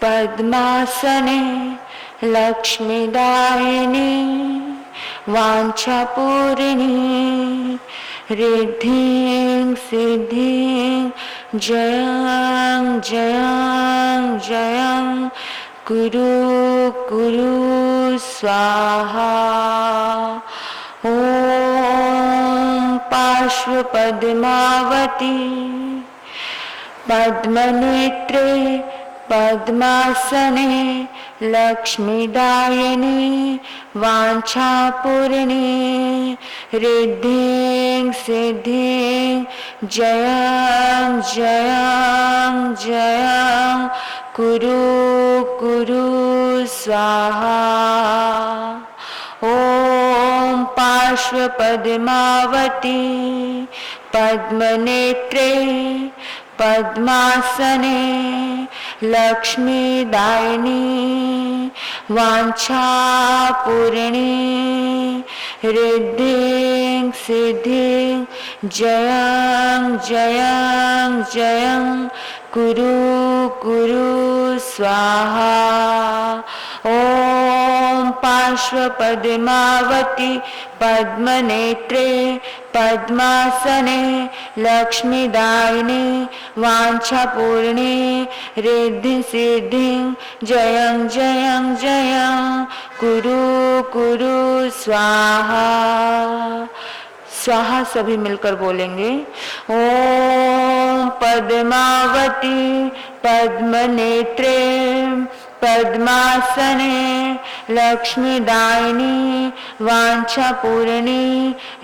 पद्मासने लक्ष्मीदायिनी वाञ्छापूरिणी रिद्धिं सिद्धिं जयं जयं जयं कुरु कुरु स्वाहा। ॐ पार्श्वपद्मावती पद्मनेत्रे पद्मासने लक्ष्मीदायिनी वाञ्छापूरिणी रिद्धिं सिद्धिं जयं जयं जयं कुरु कुरु स्वाहा। ॐ पार्श्वपद्मावती पद्मनेत्रे पद्मासने लक्ष्मीदायिनी वाञ्छापूरिणी रिद्धिं सिद्धिं जयं जयं जयं कुरु कुरु स्वाहा। ॐ पार्श्वपद्मावती पद्मनेत्रे पद्मासने लक्ष्मीदायिनी वाञ्छापूरिणी रिद्धिं सिद्धिं जयं जयं जयं कुरु कुरु स्वाहा। स्वाहा सभी मिलकर बोलेंगे। ओम पद्मावती पद्मनेत्रे पद्मासने लक्ष्मीदायिनी वाञ्छापूरिणी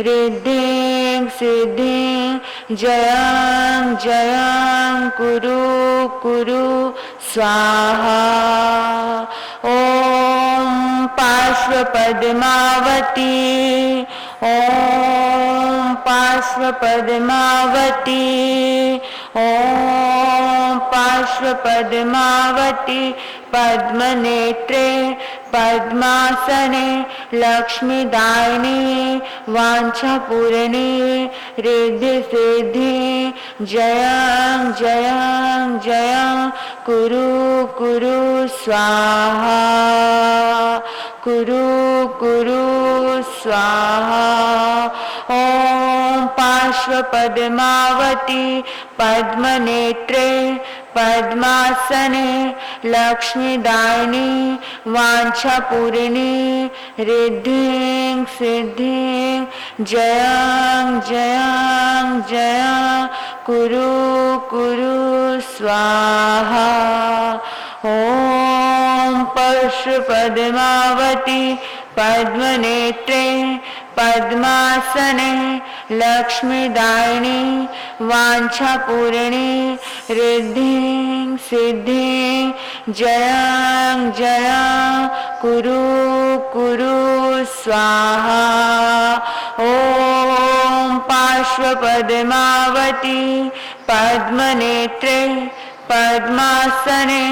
रिद्धिं सिद्धिं जयं जयं कुरु कुरु स्वाहा। ओम पार्श्वपद्मावती ओम पार्श्वपद्मावती ओम पार्श्वपद्मावती पद्मनेत्रे पद्मासने लक्ष्मीदायिनी वाञ्छापूरिणी रिद्धि सिद्धि जयं जयं जयं कुरु कुरु स्वाहा कुरु कुरु स्वाहा। ओम पार्श्वपद्मावती पद्मनेत्रे पद्मासने लक्ष्मीदायिनी वाञ्छापूरिणी रिद्धिं सिद्धिं जयं जयं जयं कुरु कुरु स्वाहा। ओम पार्श्वपद्मावती पद्मनेत्रे पद्मासने लक्ष्मीदायिनी वाञ्छापूरिणी रिद्धिं सिद्धिं जयं जयं कुरु कुरु स्वाहा। ओम पार्श्वपद्मावती पद्मनेत्रे पद्मासने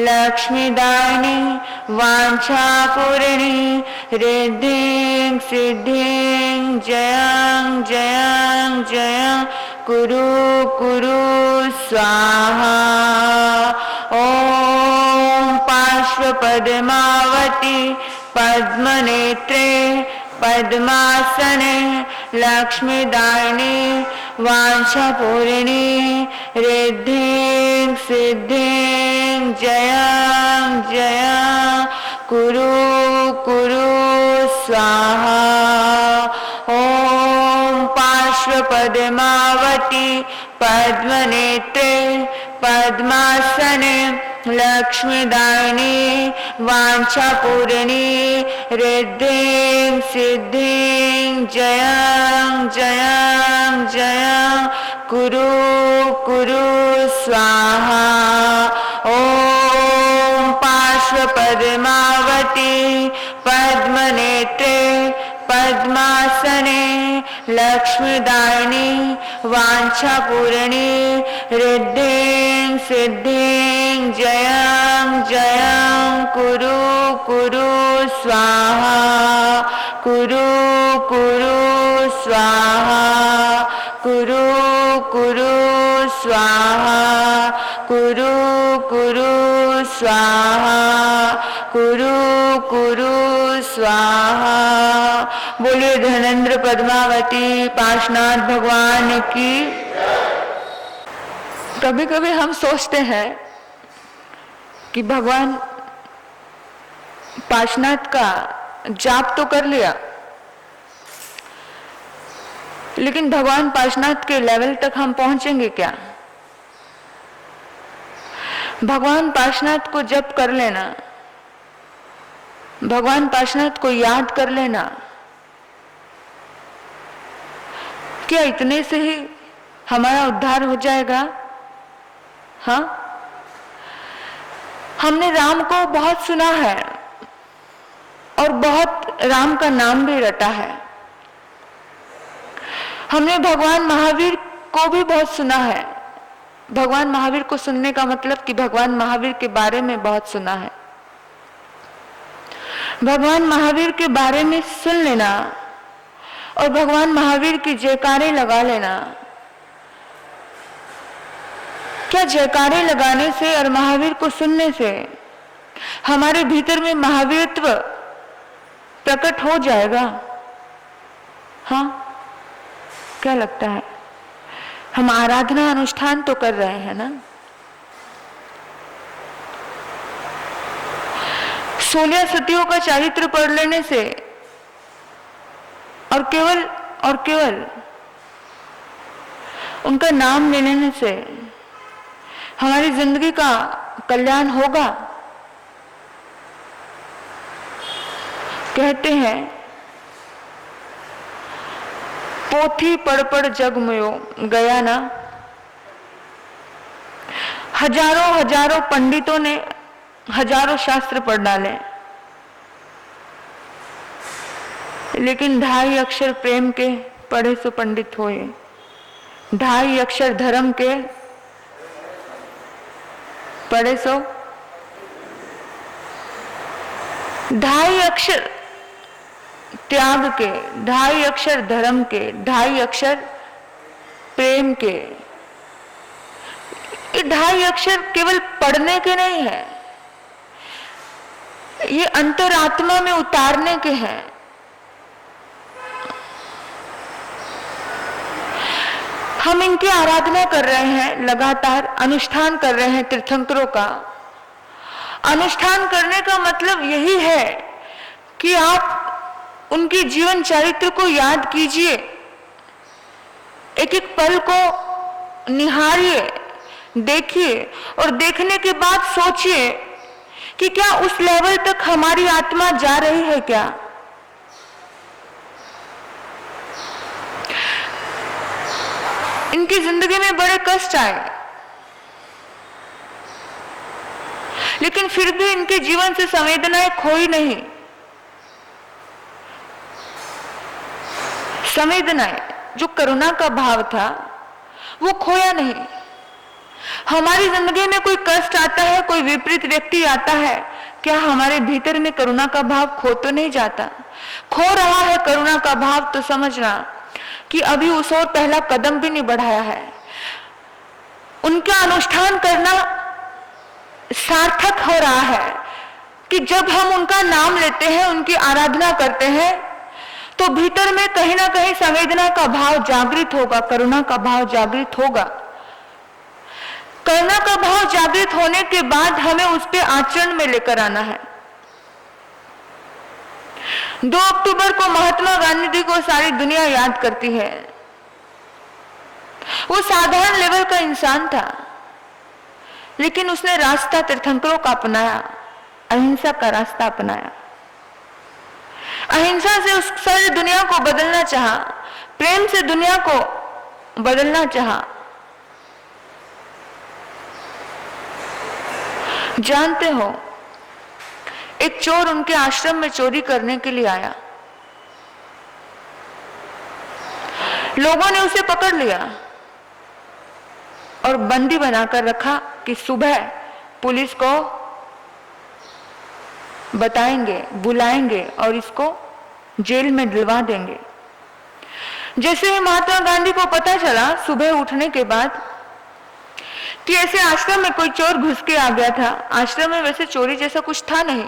लक्ष्मीदायिनी वाञ्छापूरिणी रिद्धिं सिद्धिं जयं जयं जयं कुरु कुरु स्वाहा। ओम पार्श्वपद्मावती पद्मनेत्रे पद्मासने लक्ष्मीदायिनी वाञ्छापूरिणी रिद्धिं सिद्धिं जयं जयं कुरु कुरु स्वाहा। ओम पार्श्वपद्मावती पद्मनेत्रे पद्मासने लक्ष्मीदायिनी वाञ्छापूरिणी रिद्धिं सिद्धिं जयं जयं जयं कुरु कुरु स्वाहा। ओम पार्श्वपद्मावती पद्मनेत्रे पद्मासने लक्ष्मीदायिनी वाञ्छापूरिणी रिद्धिं सिद्धिं जयं जयं कुरु कुरु स्वाहा कुरु कुरु स्वाहा कुरु कुरु स्वाहा कुरु कुरु स्वाहा, कुरु कुरु स्वाहा। बोलिए धनेंद्र पद्मावती पार्श्वनाथ भगवान की। कभी कभी हम सोचते हैं कि भगवान पार्श्वनाथ का जाप तो कर लिया, लेकिन भगवान पार्श्वनाथ के लेवल तक हम पहुंचेंगे क्या? भगवान पार्श्वनाथ को जप कर लेना, भगवान पार्श्वनाथ को याद कर लेना, क्या इतने से ही हमारा उद्धार हो जाएगा? हाँ, हमने राम को बहुत सुना है और बहुत राम का नाम भी रटा है। हमने भगवान महावीर को भी बहुत सुना है। भगवान महावीर को सुनने का मतलब कि भगवान महावीर के बारे में बहुत सुना है। भगवान महावीर के बारे में सुन लेना और भगवान महावीर की जयकारे लगा लेना। क्या जयकारे लगाने से और महावीर को सुनने से हमारे भीतर में महावीरत्व प्रकट हो जाएगा? हाँ, क्या लगता है? हम आराधना अनुष्ठान तो कर रहे हैं ना। 16 सतियों का चरित्र पढ़ लेने से और केवल उनका नाम ले लेने से हमारी जिंदगी का कल्याण होगा? कहते हैं पोथी पढ़ पढ़ जग मयो गया ना। हजारों पंडितों ने हजारों शास्त्र पढ़ डाले, लेकिन 2.5 अक्षर प्रेम के पढ़े सो पंडित होए, 2.5 अक्षर धर्म के पढ़े सो, 2.5 अक्षर त्याग के, 2.5 अक्षर धर्म के, 2.5 अक्षर प्रेम के। ये 2.5 अक्षर केवल पढ़ने के नहीं है, ये अंतरात्मा में उतारने के हैं। हम इनकी आराधना कर रहे हैं, लगातार अनुष्ठान कर रहे हैं तीर्थंकरों का। अनुष्ठान करने का मतलब यही है कि आप उनके जीवन चरित्र को याद कीजिए, एक एक पल को निहारिए, देखिए और देखने के बाद सोचिए कि क्या उस लेवल तक हमारी आत्मा जा रही है क्या? इनकी जिंदगी में बड़े कष्ट आए, लेकिन फिर भी इनके जीवन से संवेदनाएं खोई नहीं। संवेदनाएं, जो करुणा का भाव था वो खोया नहीं। हमारी जिंदगी में कोई कष्ट आता है, कोई विपरीत व्यक्ति आता है, क्या हमारे भीतर में करुणा का भाव खो तो नहीं जाता? खो रहा है करुणा का भाव तो समझना कि अभी उस ओर पहला कदम भी नहीं बढ़ाया है। उनका अनुष्ठान करना सार्थक हो रहा है कि जब हम उनका नाम लेते हैं, उनकी आराधना करते हैं, तो भीतर में कहीं ना कहीं संवेदना का भाव जागृत होगा, करुणा का भाव जागृत होगा। करुणा का भाव जागृत होने के बाद हमें उस पे आचरण में लेकर आना है। 2 अक्टूबर को महात्मा गांधी को सारी दुनिया याद करती है। वो साधारण लेवल का इंसान था, लेकिन उसने रास्ता तीर्थंकरों का अपनाया, अहिंसा का रास्ता अपनाया। अहिंसा से उस सारी दुनिया को बदलना चाहा, प्रेम से दुनिया को बदलना चाहा। जानते हो, एक चोर उनके आश्रम में चोरी करने के लिए आया। लोगों ने उसे पकड़ लिया और बंदी बनाकर रखा कि सुबह पुलिस को बताएंगे, बुलाएंगे और इसको जेल में डलवा देंगे। जैसे ही महात्मा गांधी को पता चला सुबह उठने के बाद कि ऐसे आश्रम में कोई चोर घुस के आ गया था। आश्रम में वैसे चोरी जैसा कुछ था नहीं,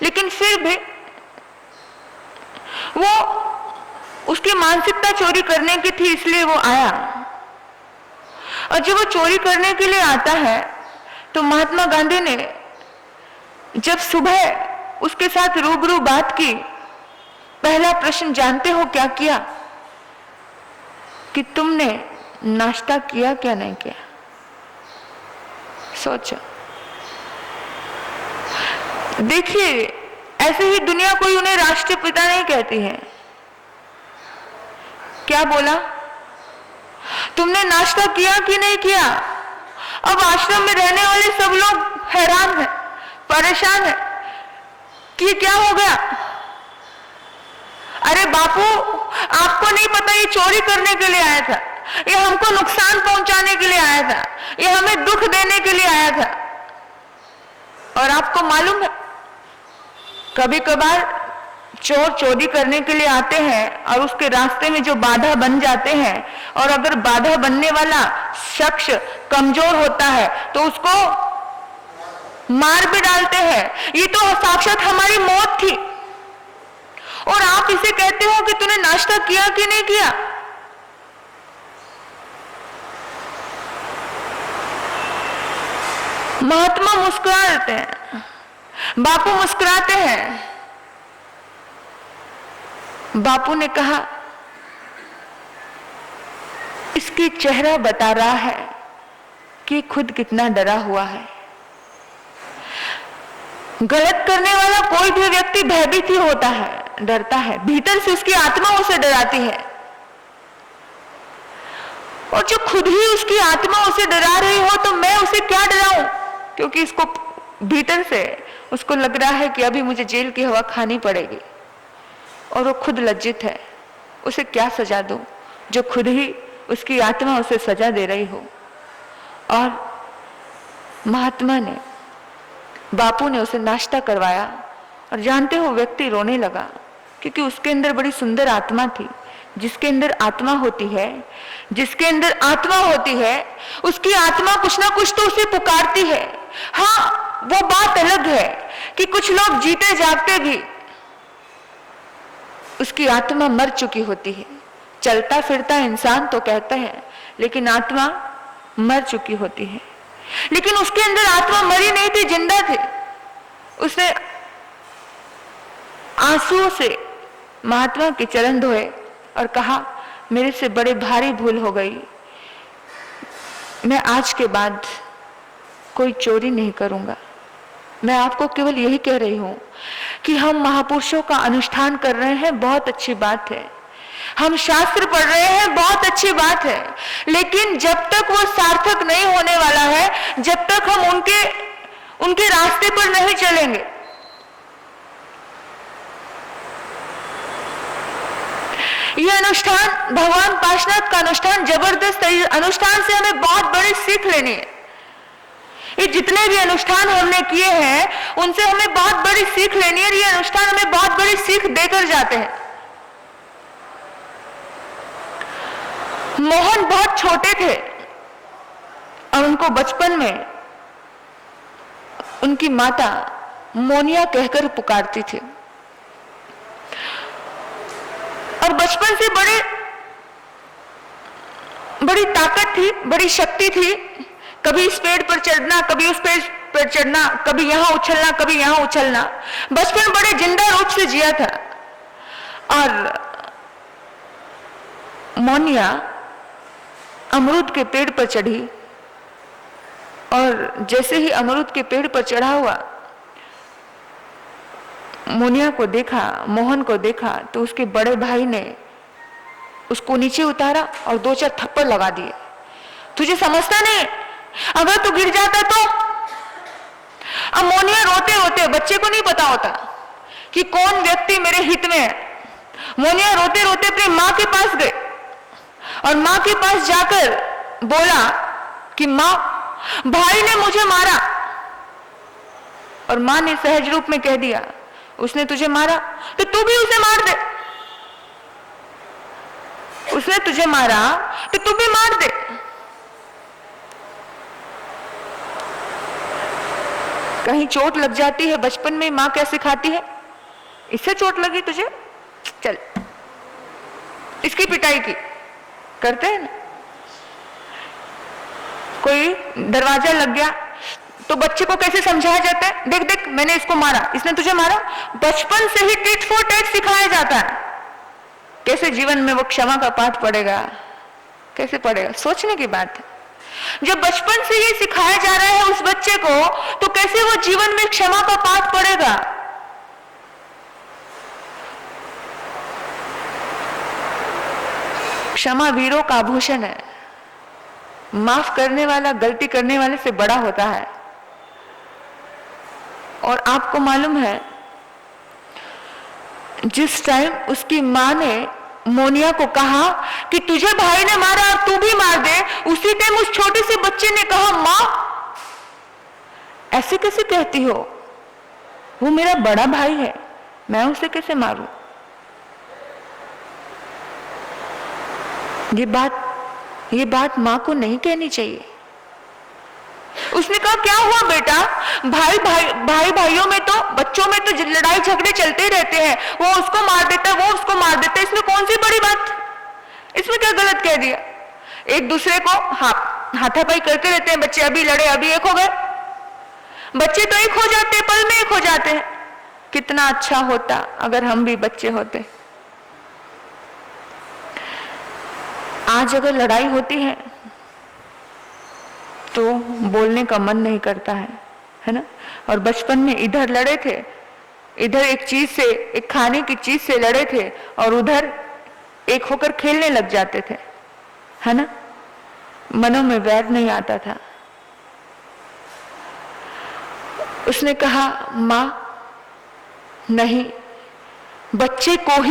लेकिन फिर भी वो उसकी मानसिकता चोरी करने की थी, इसलिए वो आया। और जब वो चोरी करने के लिए आता है तो महात्मा गांधी ने जब सुबह उसके साथ रूबरू बात की, पहला प्रश्न जानते हो क्या किया? कि तुमने नाश्ता किया क्या नहीं किया? सोचो। देखिए, ऐसे ही दुनिया कोई उन्हें राष्ट्रपिता नहीं कहती है। क्या बोला? तुमने नाश्ता किया कि नहीं किया? अब आश्रम में रहने वाले सब लोग हैरान हैं, परेशान हैं कि क्या हो गया। अरे बापू, आपको नहीं पता ये चोरी करने के लिए आया था, ये हमको नुकसान पहुंचाने के लिए आया था, ये हमें दुख देने के लिए आया था। और आपको मालूम है, कभी कभार चोर चोरी करने के लिए आते हैं और उसके रास्ते में जो बाधा बन जाते हैं, और अगर बाधा बनने वाला शख्स कमजोर होता है तो उसको मार भी डालते हैं। ये तो साक्षात हमारी मौत थी। और आप इसे कहते हो कि तूने नाश्ता किया कि नहीं किया? महात्मा मुस्कुरा देते हैं, बापू मुस्कुराते हैं। बापू ने कहा, इसकी चेहरा बता रहा है कि खुद कितना डरा हुआ है। गलत करने वाला कोई भी व्यक्ति भयभीत ही होता है, डरता है, भीतर से उसकी आत्मा उसे डराती है। और जो खुद ही उसकी आत्मा उसे डरा रही हो तो मैं उसे क्या डराऊं? क्योंकि इसको भीतर से उसको लग रहा है कि अभी मुझे जेल की हवा खानी पड़ेगी, और वो खुद लज्जित है। उसे क्या सजा दूं जो खुद ही उसकी आत्मा उसे सजा दे रही हो। और महात्मा ने, बापू ने उसे नाश्ता करवाया, और जानते हो व्यक्ति रोने लगा, क्योंकि उसके अंदर बड़ी सुंदर आत्मा थी। जिसके अंदर आत्मा होती है, जिसके अंदर आत्मा होती है, उसकी आत्मा कुछ ना कुछ तो उसे पुकारती है। हाँ, वो बात अलग है कि कुछ लोग जीते जागते भी उसकी आत्मा मर चुकी होती है। चलता फिरता इंसान तो कहते हैं, लेकिन आत्मा मर चुकी होती है। लेकिन उसके अंदर आत्मा मरी नहीं थी, जिंदा थी। उसने आंसुओं से महात्मा के चरण धोए और कहा, मेरे से बड़े भारी भूल हो गई, मैं आज के बाद कोई चोरी नहीं करूंगा। मैं आपको केवल यही कह रही हूं कि हम महापुरुषों का अनुष्ठान कर रहे हैं, बहुत अच्छी बात है। हम शास्त्र पढ़ रहे हैं, बहुत अच्छी बात है। लेकिन जब तक वो सार्थक नहीं होने वाला है, जब तक हम उनके रास्ते पर नहीं चलेंगे, ये अनुष्ठान, भगवान पार्श्वनाथ का अनुष्ठान जबरदस्त है। अनुष्ठान से हमें बहुत बड़ी सीख लेनी है। ये जितने भी अनुष्ठान हमने किए हैं, उनसे हमें बहुत बड़ी सीख लेनी है। ये अनुष्ठान हमें बहुत बड़ी सीख देकर जाते हैं। मोहन बहुत छोटे थे और उनको बचपन में उनकी माता मोनिया कहकर पुकारती थी। और बचपन से बड़ी ताकत थी, बड़ी शक्ति थी। कभी इस पेड़ पर चढ़ना, कभी उस पेड़ पर चढ़ना, कभी यहां उछलना, कभी यहां उछलना। बचपन बड़े जिंदा रूप से जिया था। और मोनिया अमरूद के पेड़ पर चढ़ी, और जैसे ही अमरूद के पेड़ पर चढ़ा हुआ, मोनिया को देखा, मोहन को देखा, तो उसके बड़े भाई ने उसको नीचे उतारा और 2-4 थप्पड़ लगा दिए। तुझे समझता नहीं, अगर तू गिर जाता तो। अब मोनिया रोते रोते, बच्चे को नहीं पता होता कि कौन व्यक्ति मेरे हित में है, मोनिया रोते रोते अपनी माँ के पास गए और माँ के पास जाकर बोला कि माँ, भाई ने मुझे मारा। और माँ ने सहज रूप में कह दिया, उसने तुझे मारा तो तू भी उसे मार दे। उसने तुझे मारा तो तू भी मार दे। कहीं चोट लग जाती है बचपन में, माँ क्या सिखाती है? इससे चोट लगी तुझे, चल इसकी पिटाई की, करते हैं ना। कोई दरवाजा लग गया तो बच्चे को कैसे समझाया जाता है? देख देख मैंने इसको मारा, इसने तुझे मारा। बचपन से ही टिट फॉर टैट सिखाया जाता है। कैसे जीवन में वो क्षमा का पाठ पड़ेगा, कैसे पड़ेगा, सोचने की बात है। जब बचपन से ही सिखाया जा रहा है उस बच्चे को, तो कैसे वो जीवन में क्षमा का पाठ पड़ेगा? क्षमा वीरों का आभूषण है। माफ करने वाला गलती करने वाले से बड़ा होता है। और आपको मालूम है, जिस टाइम उसकी मां ने मोनिया को कहा कि तुझे भाई ने मारा और तू भी मार दे, उसी टाइम उस छोटे से बच्चे ने कहा, मां ऐसे कैसे कहती हो, वो मेरा बड़ा भाई है, मैं उसे कैसे मारूं? ये बात मां को नहीं कहनी चाहिए। उसने कहा, क्या हुआ बेटा, भाइयों में तो, बच्चों में तो लड़ाई झगड़े चलते ही रहते हैं, वो उसको मार देता है, वो उसको मार देता है, इसमें कौन सी बड़ी बात, इसमें क्या गलत कह दिया? एक दूसरे को हाथापाई करते रहते हैं बच्चे, अभी लड़े अभी एक हो गए। बच्चे तो एक हो जाते हैं, पल में एक हो जाते हैं। कितना अच्छा होता अगर हम भी बच्चे होते। आज अगर लड़ाई होती है तो बोलने का मन नहीं करता है ना? और बचपन में इधर लड़े थे, इधर एक चीज से, एक खाने की चीज से लड़े थे, और उधर एक होकर खेलने लग जाते थे, है ना? मनों में वैर नहीं आता था। उसने कहा, मां नहीं, बच्चे को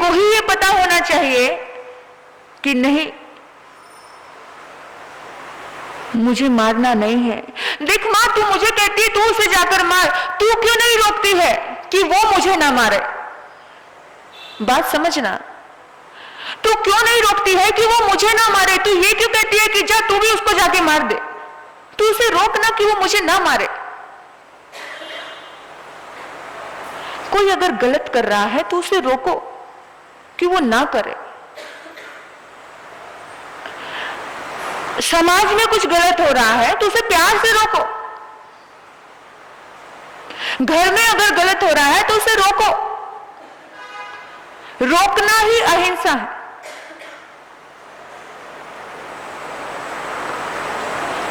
ही ये पता होना चाहिए कि नहीं, मुझे मारना नहीं है। देख मां, तू मुझे कहती है तू उसे जाकर मार, तू क्यों नहीं रोकती है कि वो मुझे ना मारे? बात समझना, तू क्यों नहीं रोकती है कि वो मुझे ना मारे? तू ये क्यों कहती है कि जा तू भी उसको जाके मार दे? तू उसे रोक ना कि वो मुझे ना मारे। कोई अगर गलत कर रहा है तो उसे रोको कि वो ना करे। समाज में कुछ गलत हो रहा है तो उसे प्यार से रोको। घर में अगर गलत हो रहा है तो उसे रोको। रोकना ही अहिंसा है।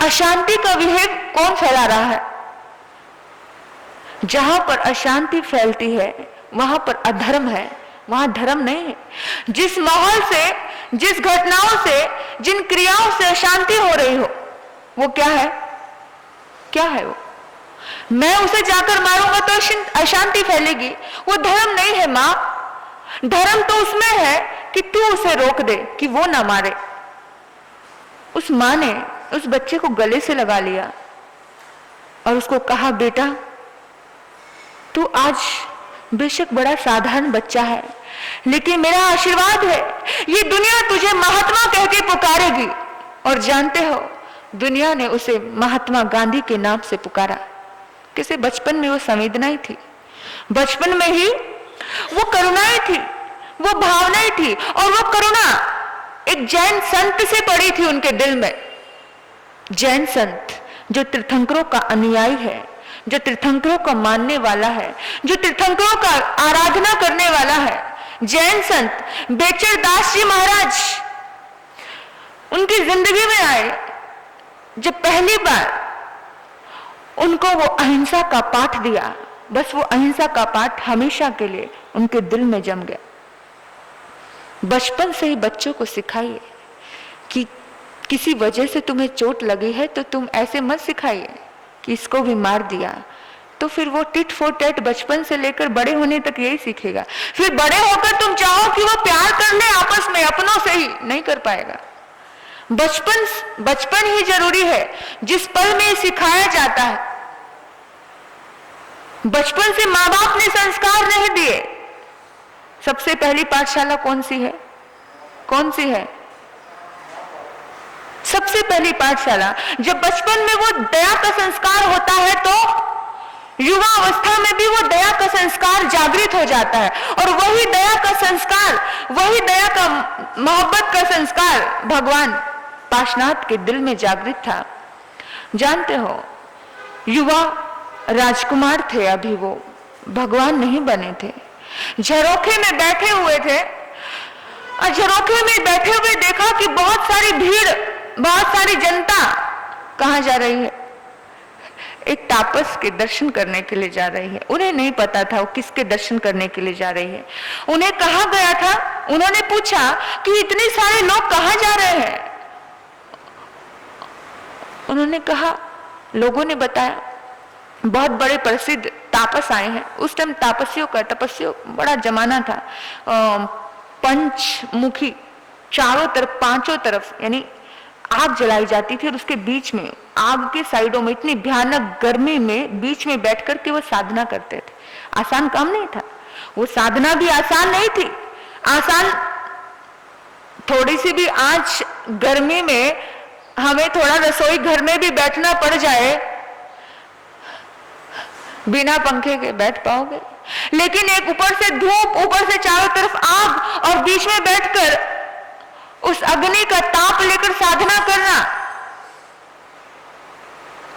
अशांति का विवेक कौन फैला रहा है? जहां पर अशांति फैलती है वहां पर अधर्म है, वहां धर्म नहीं है। जिस माहौल से, जिस घटनाओं से, जिन क्रियाओं से अशांति हो रही हो, वो क्या है? क्या है वो? मैं उसे जाकर मारूंगा तो अशांति फैलेगी, वो धर्म नहीं है मां। धर्म तो उसमें है कि तू उसे रोक दे कि वो ना मारे। उस मां ने उस बच्चे को गले से लगा लिया और उसको कहा, बेटा तू आज बेशक बड़ा साधारण बच्चा है, लेकिन मेरा आशीर्वाद है, ये दुनिया तुझे महात्मा कह के पुकारेगी। और जानते हो, दुनिया ने उसे महात्मा गांधी के नाम से पुकारा। किसी बचपन में वो संवेदनाएं थी, बचपन में ही वो करुणाएं थी, वो भावनाएं थी। और वो करुणा एक जैन संत से पड़ी थी उनके दिल में। जैन संत जो तीर्थंकरों का अनुयायी है, जो तीर्थंकरों को मानने वाला है, जो तीर्थंकरों का आराधना करने वाला है, जैन संत बेचर दास जी महाराज उनकी जिंदगी में आए। जब पहली बार उनको वो अहिंसा का पाठ दिया, बस वो अहिंसा का पाठ हमेशा के लिए उनके दिल में जम गया। बचपन से ही बच्चों को सिखाइए कि किसी वजह से तुम्हें चोट लगी है तो तुम ऐसे मत सिखाइए कि इसको भी मार दिया, तो फिर वो टिट फॉर टैट बचपन से लेकर बड़े होने तक यही सीखेगा। फिर बड़े होकर तुम चाहो कि वो प्यार कर ले आपस में, अपनों से ही नहीं कर पाएगा। बचपन ही जरूरी है, जिस पल में सिखाया जाता है। बचपन से माँ बाप ने संस्कार नहीं दिए। सबसे पहली पाठशाला कौन सी है? कौन सी है? सबसे पहली पाठशाला जब बचपन में वो दया का संस्कार होता है तो युवा अवस्था में भी वो दया का संस्कार जागृत हो जाता है, और वही दया का संस्कार, वही दया का मोहब्बत का संस्कार भगवान पाशनाथ के दिल में जागृत था। जानते हो, युवा राजकुमार थे, अभी वो भगवान नहीं बने थे। झरोखे में बैठे हुए थे, और झरोखे में बैठे हुए देखा कि बहुत सारी भीड़, बहुत सारी जनता कहां जा रही है? एक तापस के दर्शन करने के लिए जा रही है। उन्हें नहीं पता था वो किसके दर्शन करने के लिए जा रही है। उन्हें कहा गया था, उन्होंने पूछा कि इतने सारे लोग कहां जा रहे हैं? उन्होंने कहा, लोगों ने बताया बहुत बड़े प्रसिद्ध तापस आए हैं। उस टाइम तापसियों का, तपस्वियों बड़ा जमाना था। पंचमुखी, चारों तरफ, पांचों तरफ यानी आग जलाई जाती थी, और उसके बीच में, आग के साइडों में, इतनी भयानक गर्मी में बीच में बैठ करके वो साधना करते थे। आसान काम नहीं था, वो साधना भी आसान नहीं थी। आसान, थोड़ी सी भी आज गर्मी में हमें थोड़ा रसोई घर में भी बैठना पड़ जाए, बिना पंखे के बैठ पाओगे? लेकिन एक ऊपर से धूप, ऊपर से चारों तरफ आग, और बीच में बैठकर उस अग्नि का ताप लेकर साधना करना,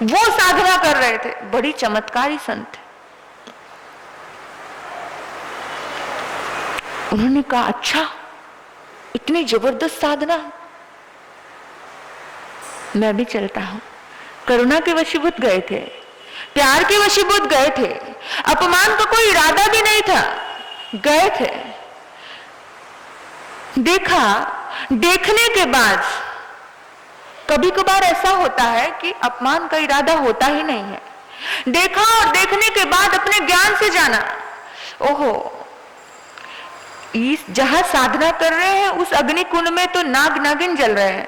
वो साधना कर रहे थे। बड़ी चमत्कारी संत। उन्होंने कहा, अच्छा इतनी जबरदस्त साधना, मैं भी चलता हूं। करुणा के वशीभूत गए थे, प्यार के वशीभूत गए थे, अपमान का कोई इरादा भी नहीं था, गए थे। देखा, देखने के बाद कभी कभार ऐसा होता है कि अपमान का इरादा होता ही नहीं है। देखा और देखने के बाद अपने ज्ञान से जाना, ओहो, इस जहां साधना कर रहे हैं उस अग्नि कुंड में तो नाग नागिन जल रहे हैं,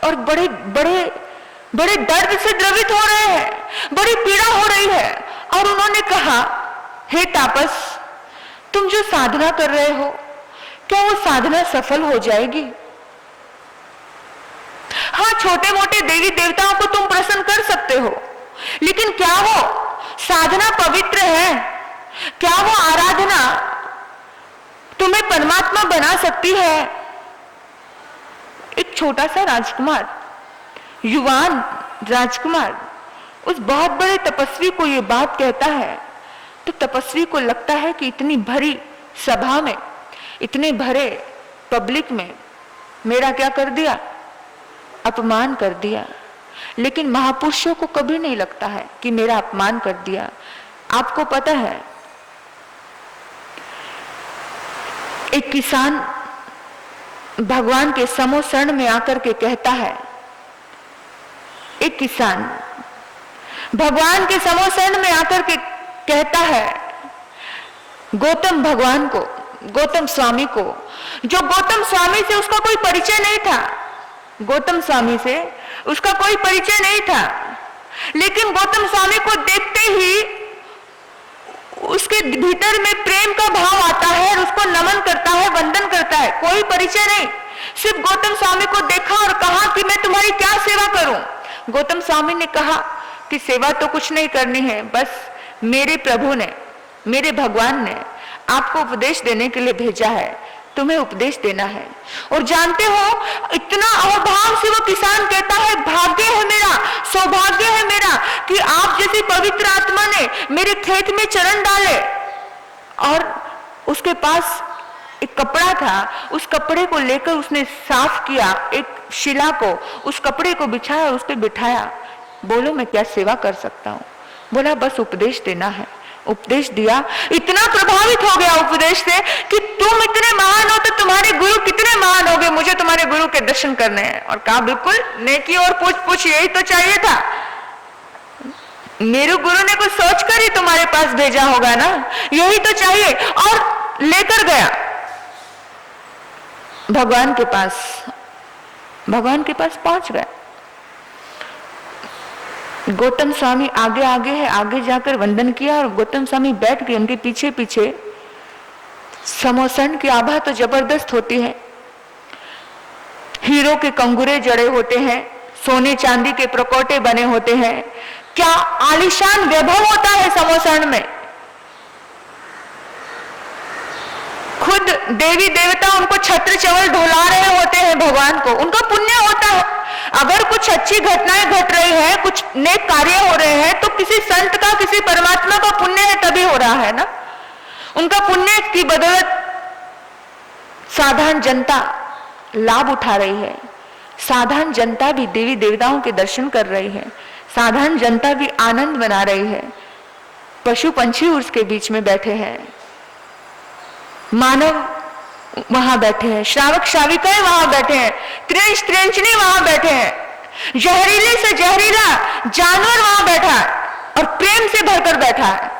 और बड़े बड़े बड़े दर्द से द्रवित हो रहे हैं, बड़ी पीड़ा हो रही है। और उन्होंने कहा, हे तापस, तुम जो साधना कर रहे हो, क्या वो साधना सफल हो जाएगी? हाँ, छोटे मोटे देवी देवताओं को तुम प्रसन्न कर सकते हो, लेकिन क्या वो साधना पवित्र है? क्या वो आराधना तुम्हें परमात्मा बना सकती है? एक छोटा सा राजकुमार, युवान राजकुमार, उस बहुत बड़े तपस्वी को ये बात कहता है, तो तपस्वी को लगता है कि इतनी भरी सभा में, इतने भरे पब्लिक में मेरा क्या कर दिया? अपमान कर दिया। लेकिन महापुरुषों को कभी नहीं लगता है कि मेरा अपमान कर दिया। आपको पता है, एक किसान भगवान के समोसरण में आकर के कहता है, एक किसान भगवान के समोसरण में आकर के कहता है गौतम भगवान को, गौतम स्वामी को, जो गौतम स्वामी से उसका कोई परिचय नहीं था, गौतम स्वामी से उसका कोई परिचय नहीं था, लेकिन गौतम स्वामी को देखते ही उसके भीतर में प्रेम का भाव आता है और उसको नमन करता है, वंदन करता है। कोई परिचय नहीं, सिर्फ गौतम स्वामी को देखा और कहा कि मैं तुम्हारी क्या सेवा करूं। गौतम स्वामी ने कहा कि सेवा तो कुछ नहीं करनी है, बस मेरे प्रभु ने, मेरे भगवान ने आपको उपदेश देने के लिए भेजा है, तुम्हें उपदेश देना है। और जानते हो, इतना अभाव से वो किसान कहता है, भाग्य है मेरा, सौभाग्य है मेरा कि आप जैसी पवित्र आत्मा ने मेरे खेत में चरण डाले। और उसके पास एक कपड़ा था, उस कपड़े को लेकर उसने साफ किया, एक शिला को, उस कपड़े को बिछाया, उस पर बिठाया। बोलो मैं क्या सेवा कर सकता हूँ? बोला बस उपदेश देना है। उपदेश दिया, इतना प्रभावित हो गया उपदेश से कि तुम इतने महान हो तो तुम्हारे गुरु कितने महान हो गए, मुझे तुम्हारे गुरु के दर्शन करने हैं। और कहा बिल्कुल नेकी और पूछ पूछ, यही तो चाहिए था, मेरे गुरु ने कुछ सोचकर ही तुम्हारे पास भेजा होगा ना, यही तो चाहिए। और लेकर गया भगवान के पास, भगवान के पास पहुंच गया। गौतम स्वामी आगे आगे है, आगे जाकर वंदन किया और गौतम स्वामी बैठ गए उनके पीछे पीछे। समोसन की आभा तो जबरदस्त होती है, हीरो के कंगूरे जड़े होते हैं, सोने चांदी के प्रकोटे बने होते हैं, क्या आलीशान वैभव होता है समोसण में। खुद देवी देवता उनको छत्र चवल ढोला रहे होते हैं भगवान को, उनका पुण्य होता है। अगर कुछ अच्छी घटनाएं घट रही है, कुछ नेक कार्य हो रहे हैं, तो किसी संत का, किसी परमात्मा का पुण्य है तभी हो रहा है ना। उनका पुण्य की बदौलत साधारण जनता लाभ उठा रही है, साधारण जनता भी देवी देवताओं के दर्शन कर रही है, साधारण जनता भी आनंद मना रही है। पशु पंछी उसके बीच में बैठे हैं, मानव वहां बैठे हैं, श्रावक श्राविकाएं वहां बैठे हैं, त्रिंश त्रिंचनी वहां बैठे हैं, जहरीले से जहरीला जानवर वहां बैठा है और प्रेम से भरकर बैठा है।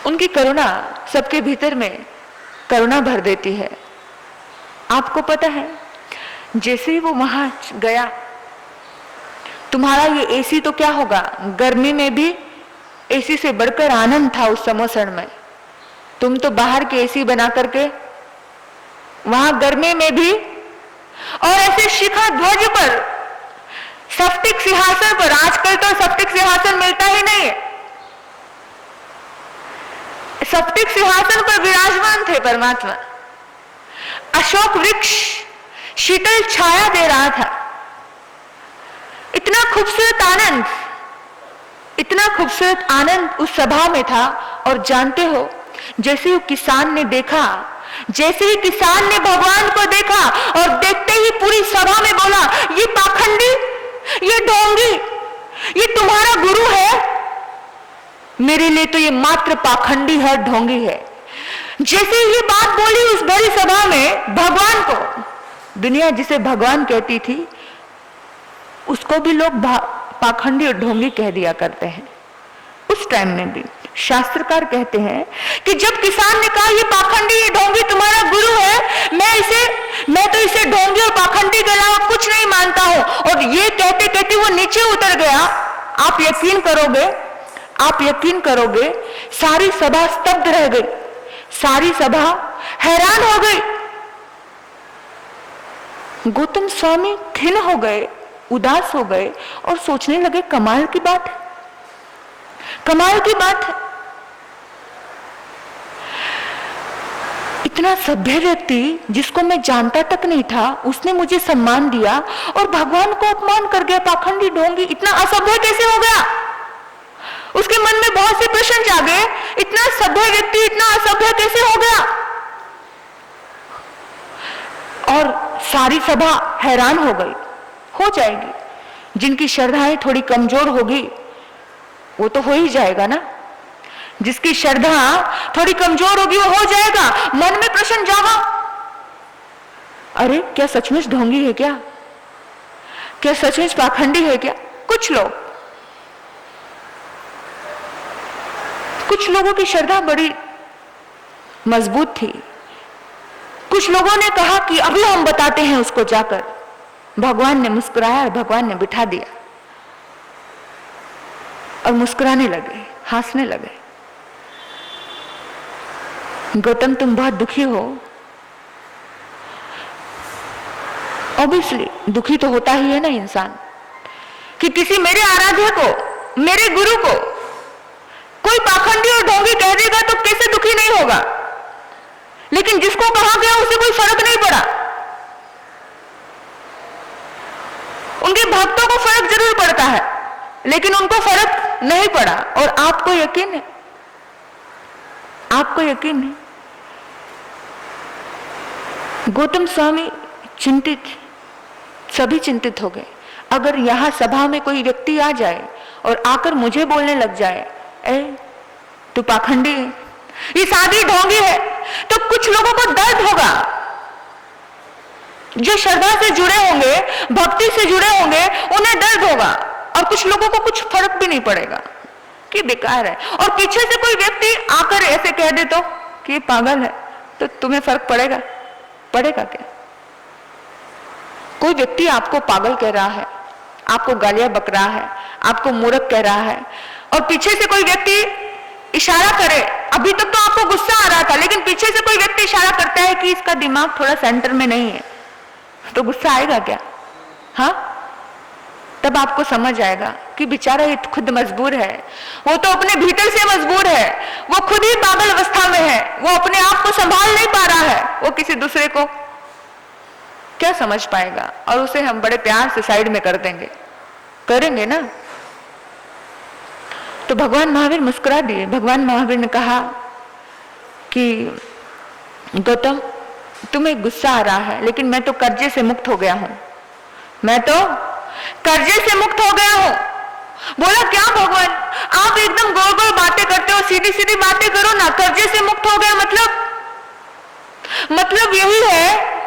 उनकी करुणा सबके भीतर में करुणा भर देती है। आपको पता है, जैसे ही वो वहां गया, तुम्हारा ये एसी तो क्या होगा, गर्मी में भी एसी से बढ़कर आनंद था उस समोसण में। तुम तो बाहर के एसी बना करके वहां गर्मी में भी, और ऐसे शिखा ध्वज पर, सप्तिक सिंहासन पर, आजकल तो सप्तिक सिंहासन मिलता ही नहीं है, सप्तिक सिंहासन पर विराजमान थे परमात्मा। अशोक वृक्ष शीतल छाया दे रहा था। इतना खूबसूरत आनंद, इतना खूबसूरत आनंद उस सभा में था। और जानते हो, जैसे ही किसान ने देखा, जैसे ही किसान ने भगवान को देखा और देखते ही पूरी सभा में बोला, ये पाखंडी, ये ढोंगी, ये तुम्हारा गुरु है? मेरे लिए तो ये मात्र पाखंडी है, ढोंगी है। जैसे ये बात बोली उस बड़ी सभा में, भगवान को, दुनिया जिसे भगवान कहती थी, उसको भी लोग पाखंडी और ढोंगी कह दिया करते हैं। उस टाइम में भी शास्त्रकार कहते हैं कि जब किसान ने कहा ये पाखंडी, ये ढोंगी तुम्हारा गुरु है, मैं तो इसे ढोंगी और पाखंडी के अलावा कुछ नहीं मानता हूं, और ये कहते कहते वो नीचे उतर गया। आप यकीन करोगे, आप यकीन करोगे, सारी सभा स्तब्ध रह गई, सारी सभा हैरान हो गई। गौतम स्वामी खिन्न हो गए, उदास हो गए और सोचने लगे, कमाल की बात है, कमाल की बात है। इतना सभ्य व्यक्ति जिसको मैं जानता तक नहीं था, उसने मुझे सम्मान दिया और भगवान को अपमान कर गया, पाखंडी ढोंगी। इतना असभ्य कैसे हो गया? उसके मन में बहुत से प्रश्न जागे, इतना सभ्य व्यक्ति इतना असभ्य कैसे हो गया? और सारी सभा हैरान हो गई। हो जाएगी, जिनकी श्रद्धाएं थोड़ी कमजोर होगी वो तो हो ही जाएगा ना। जिसकी श्रद्धा थोड़ी कमजोर होगी वो हो जाएगा। मन में प्रश्न जागा, अरे क्या सचमुच ढोंगी है क्या? क्या सचमुच पाखंडी है क्या? कुछ लोगों की श्रद्धा बड़ी मजबूत थी। कुछ लोगों ने कहा कि अभी हम बताते हैं उसको जाकर। भगवान ने मुस्कुराया और भगवान ने बिठा दिया और मुस्कुराने लगे, हंसने लगे। गौतम, तुम बहुत दुखी हो। ऑब्वियसली दुखी तो होता ही है ना इंसान, कि किसी मेरे आराध्य को, मेरे गुरु को कोई पाखंडी और ढोंगी कह देगा तो कैसे दुखी नहीं होगा। लेकिन जिसको कहा गया उसे कोई फर्क नहीं पड़ा। उनके भक्तों को फर्क जरूर पड़ता है, लेकिन उनको फर्क नहीं पड़ा। और आपको यकीन है, आपको यकीन है, गौतम स्वामी चिंतित, सभी चिंतित हो गए। अगर यहां सभा में कोई व्यक्ति आ जाए और आकर मुझे बोलने लग जाए, ए तू पाखंडी है, ये साधी ढोंगी है, तो कुछ लोगों को दर्द होगा। जो श्रद्धा से जुड़े होंगे, भक्ति से जुड़े होंगे, उन्हें दर्द होगा। और कुछ लोगों को कुछ फर्क भी नहीं पड़ेगा कि बेकार है। और पीछे से कोई व्यक्ति आकर ऐसे कह दे तो कि ये पागल है, तो तुम्हें फर्क पड़ेगा? पड़ेगा क्या? कोई व्यक्ति आपको पागल कह रहा है, आपको गालियां बक रहा है, आपको मूर्ख कह रहा है, और पीछे से कोई व्यक्ति इशारा करे। अभी तक तो आपको गुस्सा आ रहा था, लेकिन पीछे से कोई व्यक्ति इशारा करता है कि इसका दिमाग थोड़ा सेंटर में नहीं है, तो गुस्सा आएगा क्या? हाँ, तब आपको समझ आएगा कि बेचारा ये खुद मजबूर है, वो तो अपने भीतर से मजबूर है, वो खुद ही पागल अवस्था में है, वो अपने आप को संभाल नहीं पा रहा है, वो किसी दूसरे को क्या समझ पाएगा। और उसे हम बड़े प्यार से साइड में कर देंगे, करेंगे ना। तो भगवान महावीर मुस्कुरा दिए। भगवान महावीर ने कहा कि गौतम, तुम्हें गुस्सा आ रहा है, लेकिन मैं तो कर्जे से मुक्त हो गया हूं, मैं तो कर्जे से मुक्त हो गया हूं। बोला क्या भगवान, आप एकदम गोल गोल बातें करते हो, सीधी सीधी बातें करो ना। कर्जे से मुक्त हो गया मतलब यही है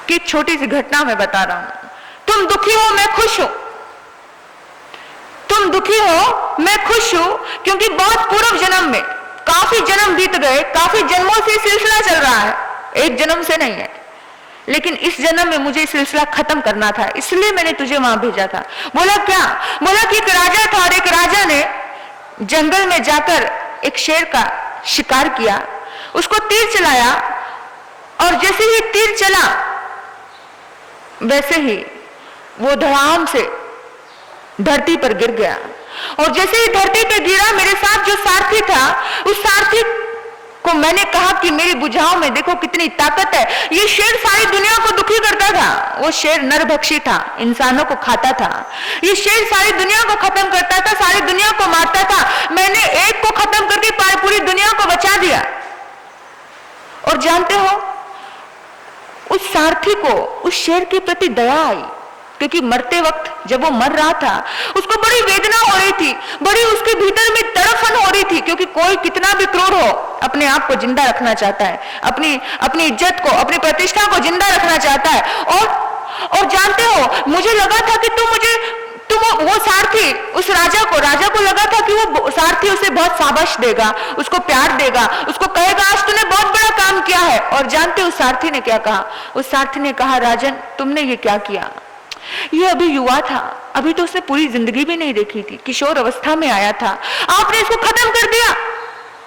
कि छोटी सी घटना मैं बता रहा हूं। तुम दुखी हो, मैं खुश हूं। तुम दुखी हो, मैं खुश हूं, क्योंकि बहुत पूर्व जन्म में, काफी जन्म बीत गए, काफी जन्मों से सिलसिला चल रहा है, एक जन्म से नहीं है, लेकिन इस जन्म में मुझे सिलसिला खत्म करना था, इसलिए मैंने तुझे वहां भेजा था। बोला क्या? बोला कि एक राजा था और एक राजा ने जंगल में जाकर एक शेर का शिकार किया, उसको तीर चलाया, और जैसे ही तीर चला वैसे ही वो धड़ाम से धरती पर गिर गया। और जैसे ही धरती पे गिरा, मेरे साथ जो सारथी था, उस सारथी को मैंने कहा कि मेरी बुझाओ में देखो कितनी ताकत है। ये शेर सारी दुनिया को दुखी करता था, वो शेर नरभक्षी था, इंसानों को खाता था। ये शेर सारी दुनिया को खत्म करता था, सारी दुनिया को मारता था। मैंने एक को खत्म करके पूरी दुनिया को बचा दिया। और जानते हो, उस सारथी को उस शेर के प्रति दया आई, क्योंकि मरते वक्त जब वो मर रहा था, उसको बड़ी वेदना हो रही थी, बड़ी उसके भीतर में तड़फन हो रही थी, क्योंकि कोई कितना भी क्रूर हो अपने आप को जिंदा रखना चाहता है, अपनी इज्जत को, अपनी प्रतिष्ठा को जिंदा रखना चाहता है। और जानते हो, मुझे लगा था कि वो सारथी उस राजा को लगा था कि वो सारथी उसे बहुत शाबाश देगा, उसको प्यार देगा, उसको कहेगा आज तूने बहुत बड़ा काम किया है। और जानते उस सारथी ने क्या कहा? उस सारथी ने कहा, राजन तुमने ये क्या किया? ये अभी युवा था, अभी तो उसने पूरी जिंदगी भी नहीं देखी थी, किशोर अवस्था में आया था, आपने इसको खत्म कर दिया।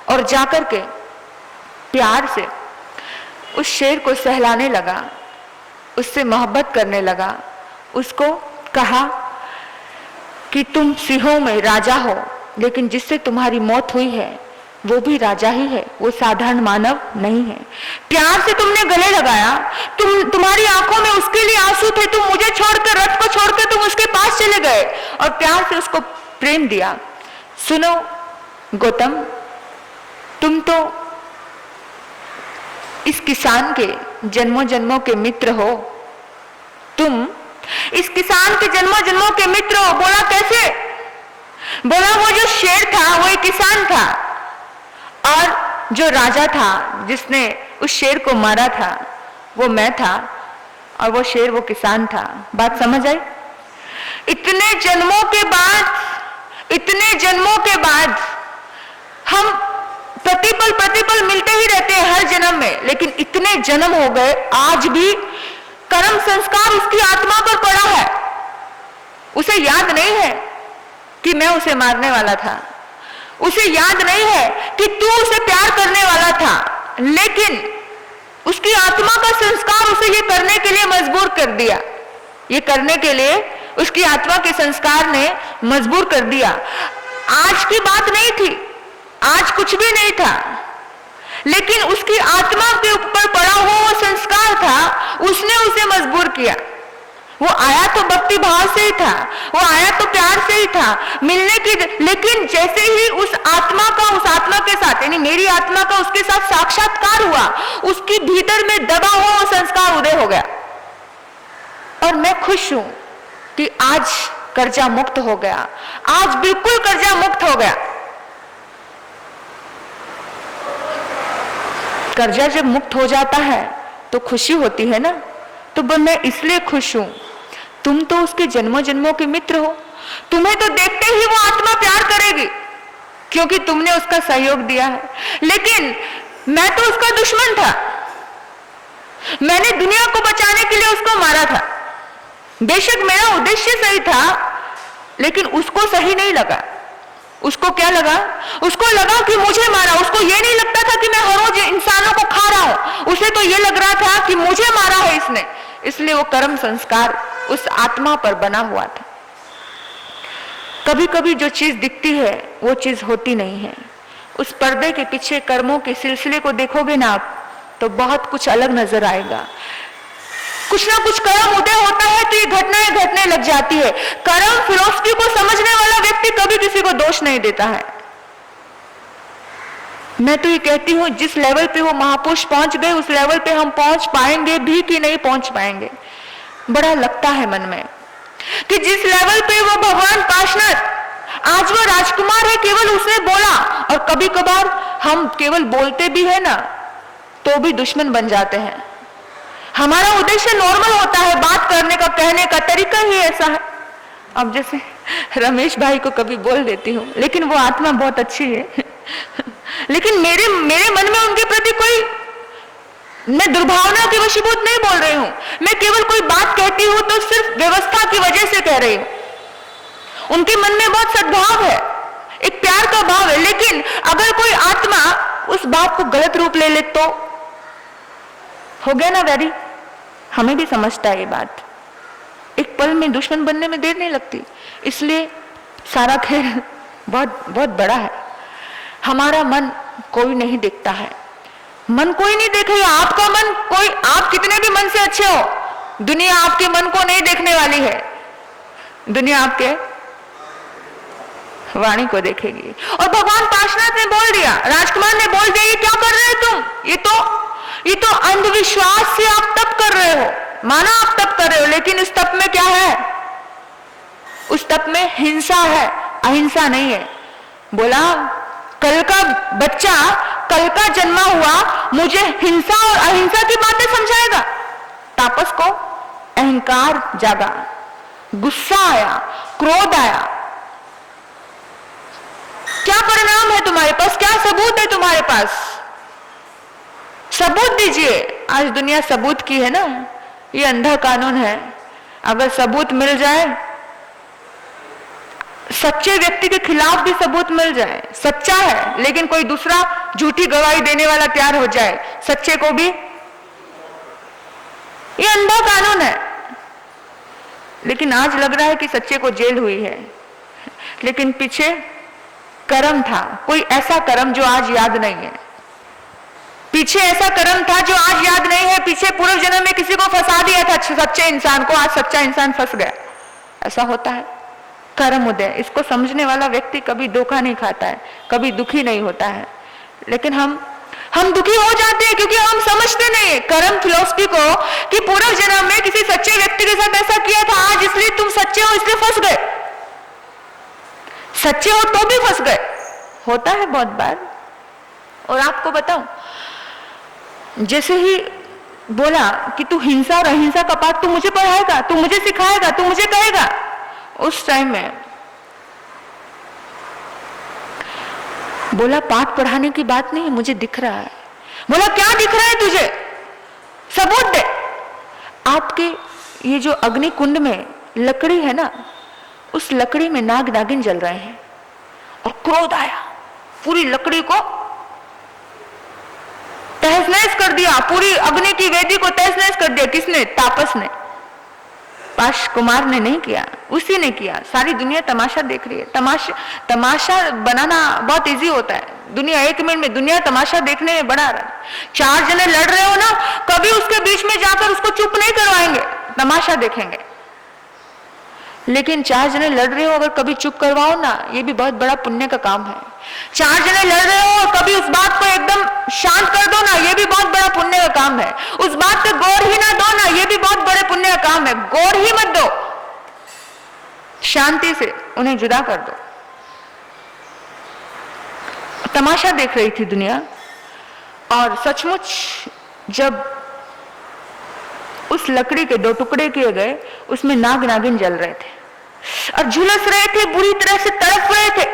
और जाकर के प्यार से उस शेर को सहलाने लगा, उससे मोहब्बत करने लगा, उसको कहा कि तुम सिंहों में राजा हो, लेकिन जिससे तुम्हारी मौत हुई है वो भी राजा ही है, वो साधारण मानव नहीं है। प्यार से तुमने गले लगाया, तुम्हारी आंखों में उसके लिए आंसू थे, तुम मुझे छोड़कर, रथ को छोड़कर तुम उसके पास चले गए और प्यार से उसको प्रेम दिया। सुनो गौतम, तुम तो इस किसान के जन्मों जन्मों के मित्र हो, तुम इस किसान के जन्मों जन्मों के मित्र हो। बोला कैसे? बोला वो जो शेर था वो एक किसान था, और जो राजा था जिसने उस शेर को मारा था वो मैं था, और वो शेर वो किसान था। बात समझ आई? इतने जन्मों के बाद हम प्रतिपल मिलते ही रहते हैं हर जन्म में, लेकिन इतने जन्म हो गए, आज भी कर्म संस्कार उसकी आत्मा पर पड़ा है। उसे याद नहीं है कि मैं उसे मारने वाला था, उसे याद नहीं है कि तू उसे प्यार करने वाला था, लेकिन उसकी आत्मा का संस्कार उसे ये करने के लिए मजबूर कर दिया, ये करने के लिए उसकी आत्मा के संस्कार ने मजबूर कर दिया। आज की बात नहीं थी, आज कुछ भी नहीं था, लेकिन उसकी आत्मा के ऊपर पड़ा हुआ वो संस्कार था, उसने उसे मजबूर किया। वो आया तो भक्ति भाव से ही था, वो आया तो प्यार से ही था मिलने की, लेकिन जैसे ही उस आत्मा के साथ, यानी मेरी आत्मा का उसके साथ साक्षात्कार हुआ, उसकी भीतर में दबा हुआ वो संस्कार उदय हो गया। और मैं खुश हूं कि आज कर्जा मुक्त हो गया, आज बिल्कुल कर्जा मुक्त हो गया। कर्जा जब मुक्त हो जाता है तो खुशी होती है ना, तो मैं इसलिए खुश हूं। तुम तो उसके जन्मों जन्मों के मित्र हो, तुम्हें तो देखते ही वो आत्मा प्यार करेगी, क्योंकि तुमने उसका सहयोग दिया है। लेकिन मैं तो उसका दुश्मन था, मैंने दुनिया को बचाने के लिए उसको मारा था। बेशक मेरा उद्देश्य सही था, लेकिन उसको सही नहीं लगा। उसको क्या लगा? उसको लगा कि मुझे मारा। उसको ये नहीं लगता था कि मैं हर रोज इंसानों को खा रहा हूं, उसे तो ये लग रहा था कि मुझे मारा है इसने, इसलिए वो कर्म संस्कार उस आत्मा पर बना हुआ था। कभी कभी जो चीज दिखती है वो चीज होती नहीं है। उस पर्दे के पीछे कर्मों के सिलसिले को देखोगे ना आप, तो बहुत कुछ अलग नजर आएगा। कुछ ना कुछ कर्म उदय होता है तो ये घटनाएं घटने लग जाती है। कर्म फिलॉसफी को समझने वाला व्यक्ति कभी किसी को दोष नहीं देता है। मैं तो ये कहती हूं, जिस लेवल पे वो महापुरुष पहुंच गए उस लेवल पे हम पहुंच पाएंगे भी कि नहीं पहुंच पाएंगे। बड़ा लगता है मन में कि जिस लेवल पे वो भगवान पार्शनाथ, आज वो राजकुमार है, केवल उसने बोला, और कभी कभार हम केवल बोलते भी है ना तो भी दुश्मन बन जाते हैं। हमारा उद्देश्य नॉर्मल होता है, बात करने का, कहने का तरीका ही ऐसा है। अब जैसे रमेश भाई को कभी बोल देती हूँ, लेकिन वो आत्मा बहुत अच्छी है लेकिन मेरे मन में उनके प्रति कोई, मैं दुर्भावना के वशीभूत नहीं बोल रही हूं। मैं केवल कोई बात कहती हूं तो सिर्फ व्यवस्था की वजह से कह रही हूं। उनके मन में बहुत सद्भाव है, एक प्यार का भाव है, लेकिन अगर कोई आत्मा उस बात को गलत रूप ले ले तो हो गया ना वैरी। हमें भी समझता है ये बात, एक पल में दुश्मन बनने में देर नहीं लगती। इसलिए सारा खेल बहुत बहुत बड़ा है। हमारा मन कोई नहीं देखता है, मन कोई नहीं देखेगा। आपका मन कोई, आप कितने भी मन से अच्छे हो, दुनिया आपके मन को नहीं देखने वाली है। दुनिया आपके वाणी को देखेगी। और भगवान पार्शनाथ ने बोल दिया, राजकुमार ने बोल दिया, ये क्या कर रहे हो तुम? ये तो अंधविश्वास से आप तप कर रहे हो। माना आप तप कर रहे हो, लेकिन उस तप में क्या है? उस तप में हिंसा है, अहिंसा नहीं है। बोला, कल का बच्चा, कल का जन्मा हुआ मुझे हिंसा और अहिंसा की बातें समझाएगा। तापस को अहंकार जागा, गुस्सा आया, क्रोध आया। क्या परिणाम है तुम्हारे पास? क्या सबूत है तुम्हारे पास? सबूत दीजिए। आज दुनिया सबूत की है ना, ये अंधा कानून है। अगर सबूत मिल जाए, सच्चे व्यक्ति के खिलाफ भी सबूत मिल जाए, सच्चा है, लेकिन कोई दूसरा झूठी गवाही देने वाला तैयार हो जाए, सच्चे को भी, ये अंधा कानून है। लेकिन आज लग रहा है कि सच्चे को जेल हुई है, लेकिन पीछे कर्म था, कोई ऐसा कर्म जो आज याद नहीं है। पीछे ऐसा कर्म था जो आज याद नहीं है। पीछे पूर्व जन्म में किसी को फंसा दिया था, सच्चे इंसान को, आज सच्चा इंसान फंस गया। ऐसा होता है कर्म उदय। इसको समझने वाला व्यक्ति कभी धोखा नहीं खाता है, कभी दुखी नहीं होता है। लेकिन हम दुखी हो जाते हैं क्योंकि हम समझते नहीं कर्म फिलॉसफी को, कि पूर्व जन्म में किसी सच्चे व्यक्ति के साथ ऐसा किया था, आज इसलिए तुम सच्चे हो इसलिए फंस गए। सच्चे हो तो भी फंस गए, होता है बहुत बार। और आपको बताऊं, जैसे ही बोला कि तू हिंसा और अहिंसा का पाठ तू मुझे पढ़ाएगा, तू मुझे सिखाएगा, तू मुझे कहेगा, उस टाइम में बोला पाठ पढ़ाने की बात नहीं, मुझे दिख रहा है। बोला क्या दिख रहा है तुझे? सबूत दे। आपके ये जो अग्नि कुंड में लकड़ी है ना, उस लकड़ी में नाग नागिन जल रहे हैं। और क्रोध आया, पूरी लकड़ी को तहस नहस कर दिया, पूरी अग्नि की वेदी को तहस नहस कर दिया। किसने? तापस ने। पाश कुमार ने नहीं किया, उसी ने किया। सारी दुनिया तमाशा देख रही है। तमाशा बनाना बहुत इजी होता है। दुनिया 1 मिनट में दुनिया तमाशा देखने में बड़ा रहा। 4 जने लड़ रहे हो ना, कभी उसके बीच में जाकर उसको चुप नहीं करवाएंगे, तमाशा देखेंगे। लेकिन 4 जने लड़ रहे हो, अगर कभी चुप करवाओ ना, ये भी बहुत बड़ा पुण्य का काम है। 4 जने लड़ रहे हो और कभी उस बात को एकदम शांत कर दो ना, ये भी बहुत बड़ा पुण्य का काम है। उस बात पे गौर ही ना दो ना, ये भी बहुत बड़े पुण्य का काम है। गौर ही मत दो, शांति से उन्हें जुदा कर दो। तमाशा देख रही थी दुनिया। और सचमुच जब उस लकड़ी के 2 टुकड़े किए गए, उसमें नाग नागिन जल रहे थे और झुलस रहे थे, बुरी तरह से तड़प रहे थे।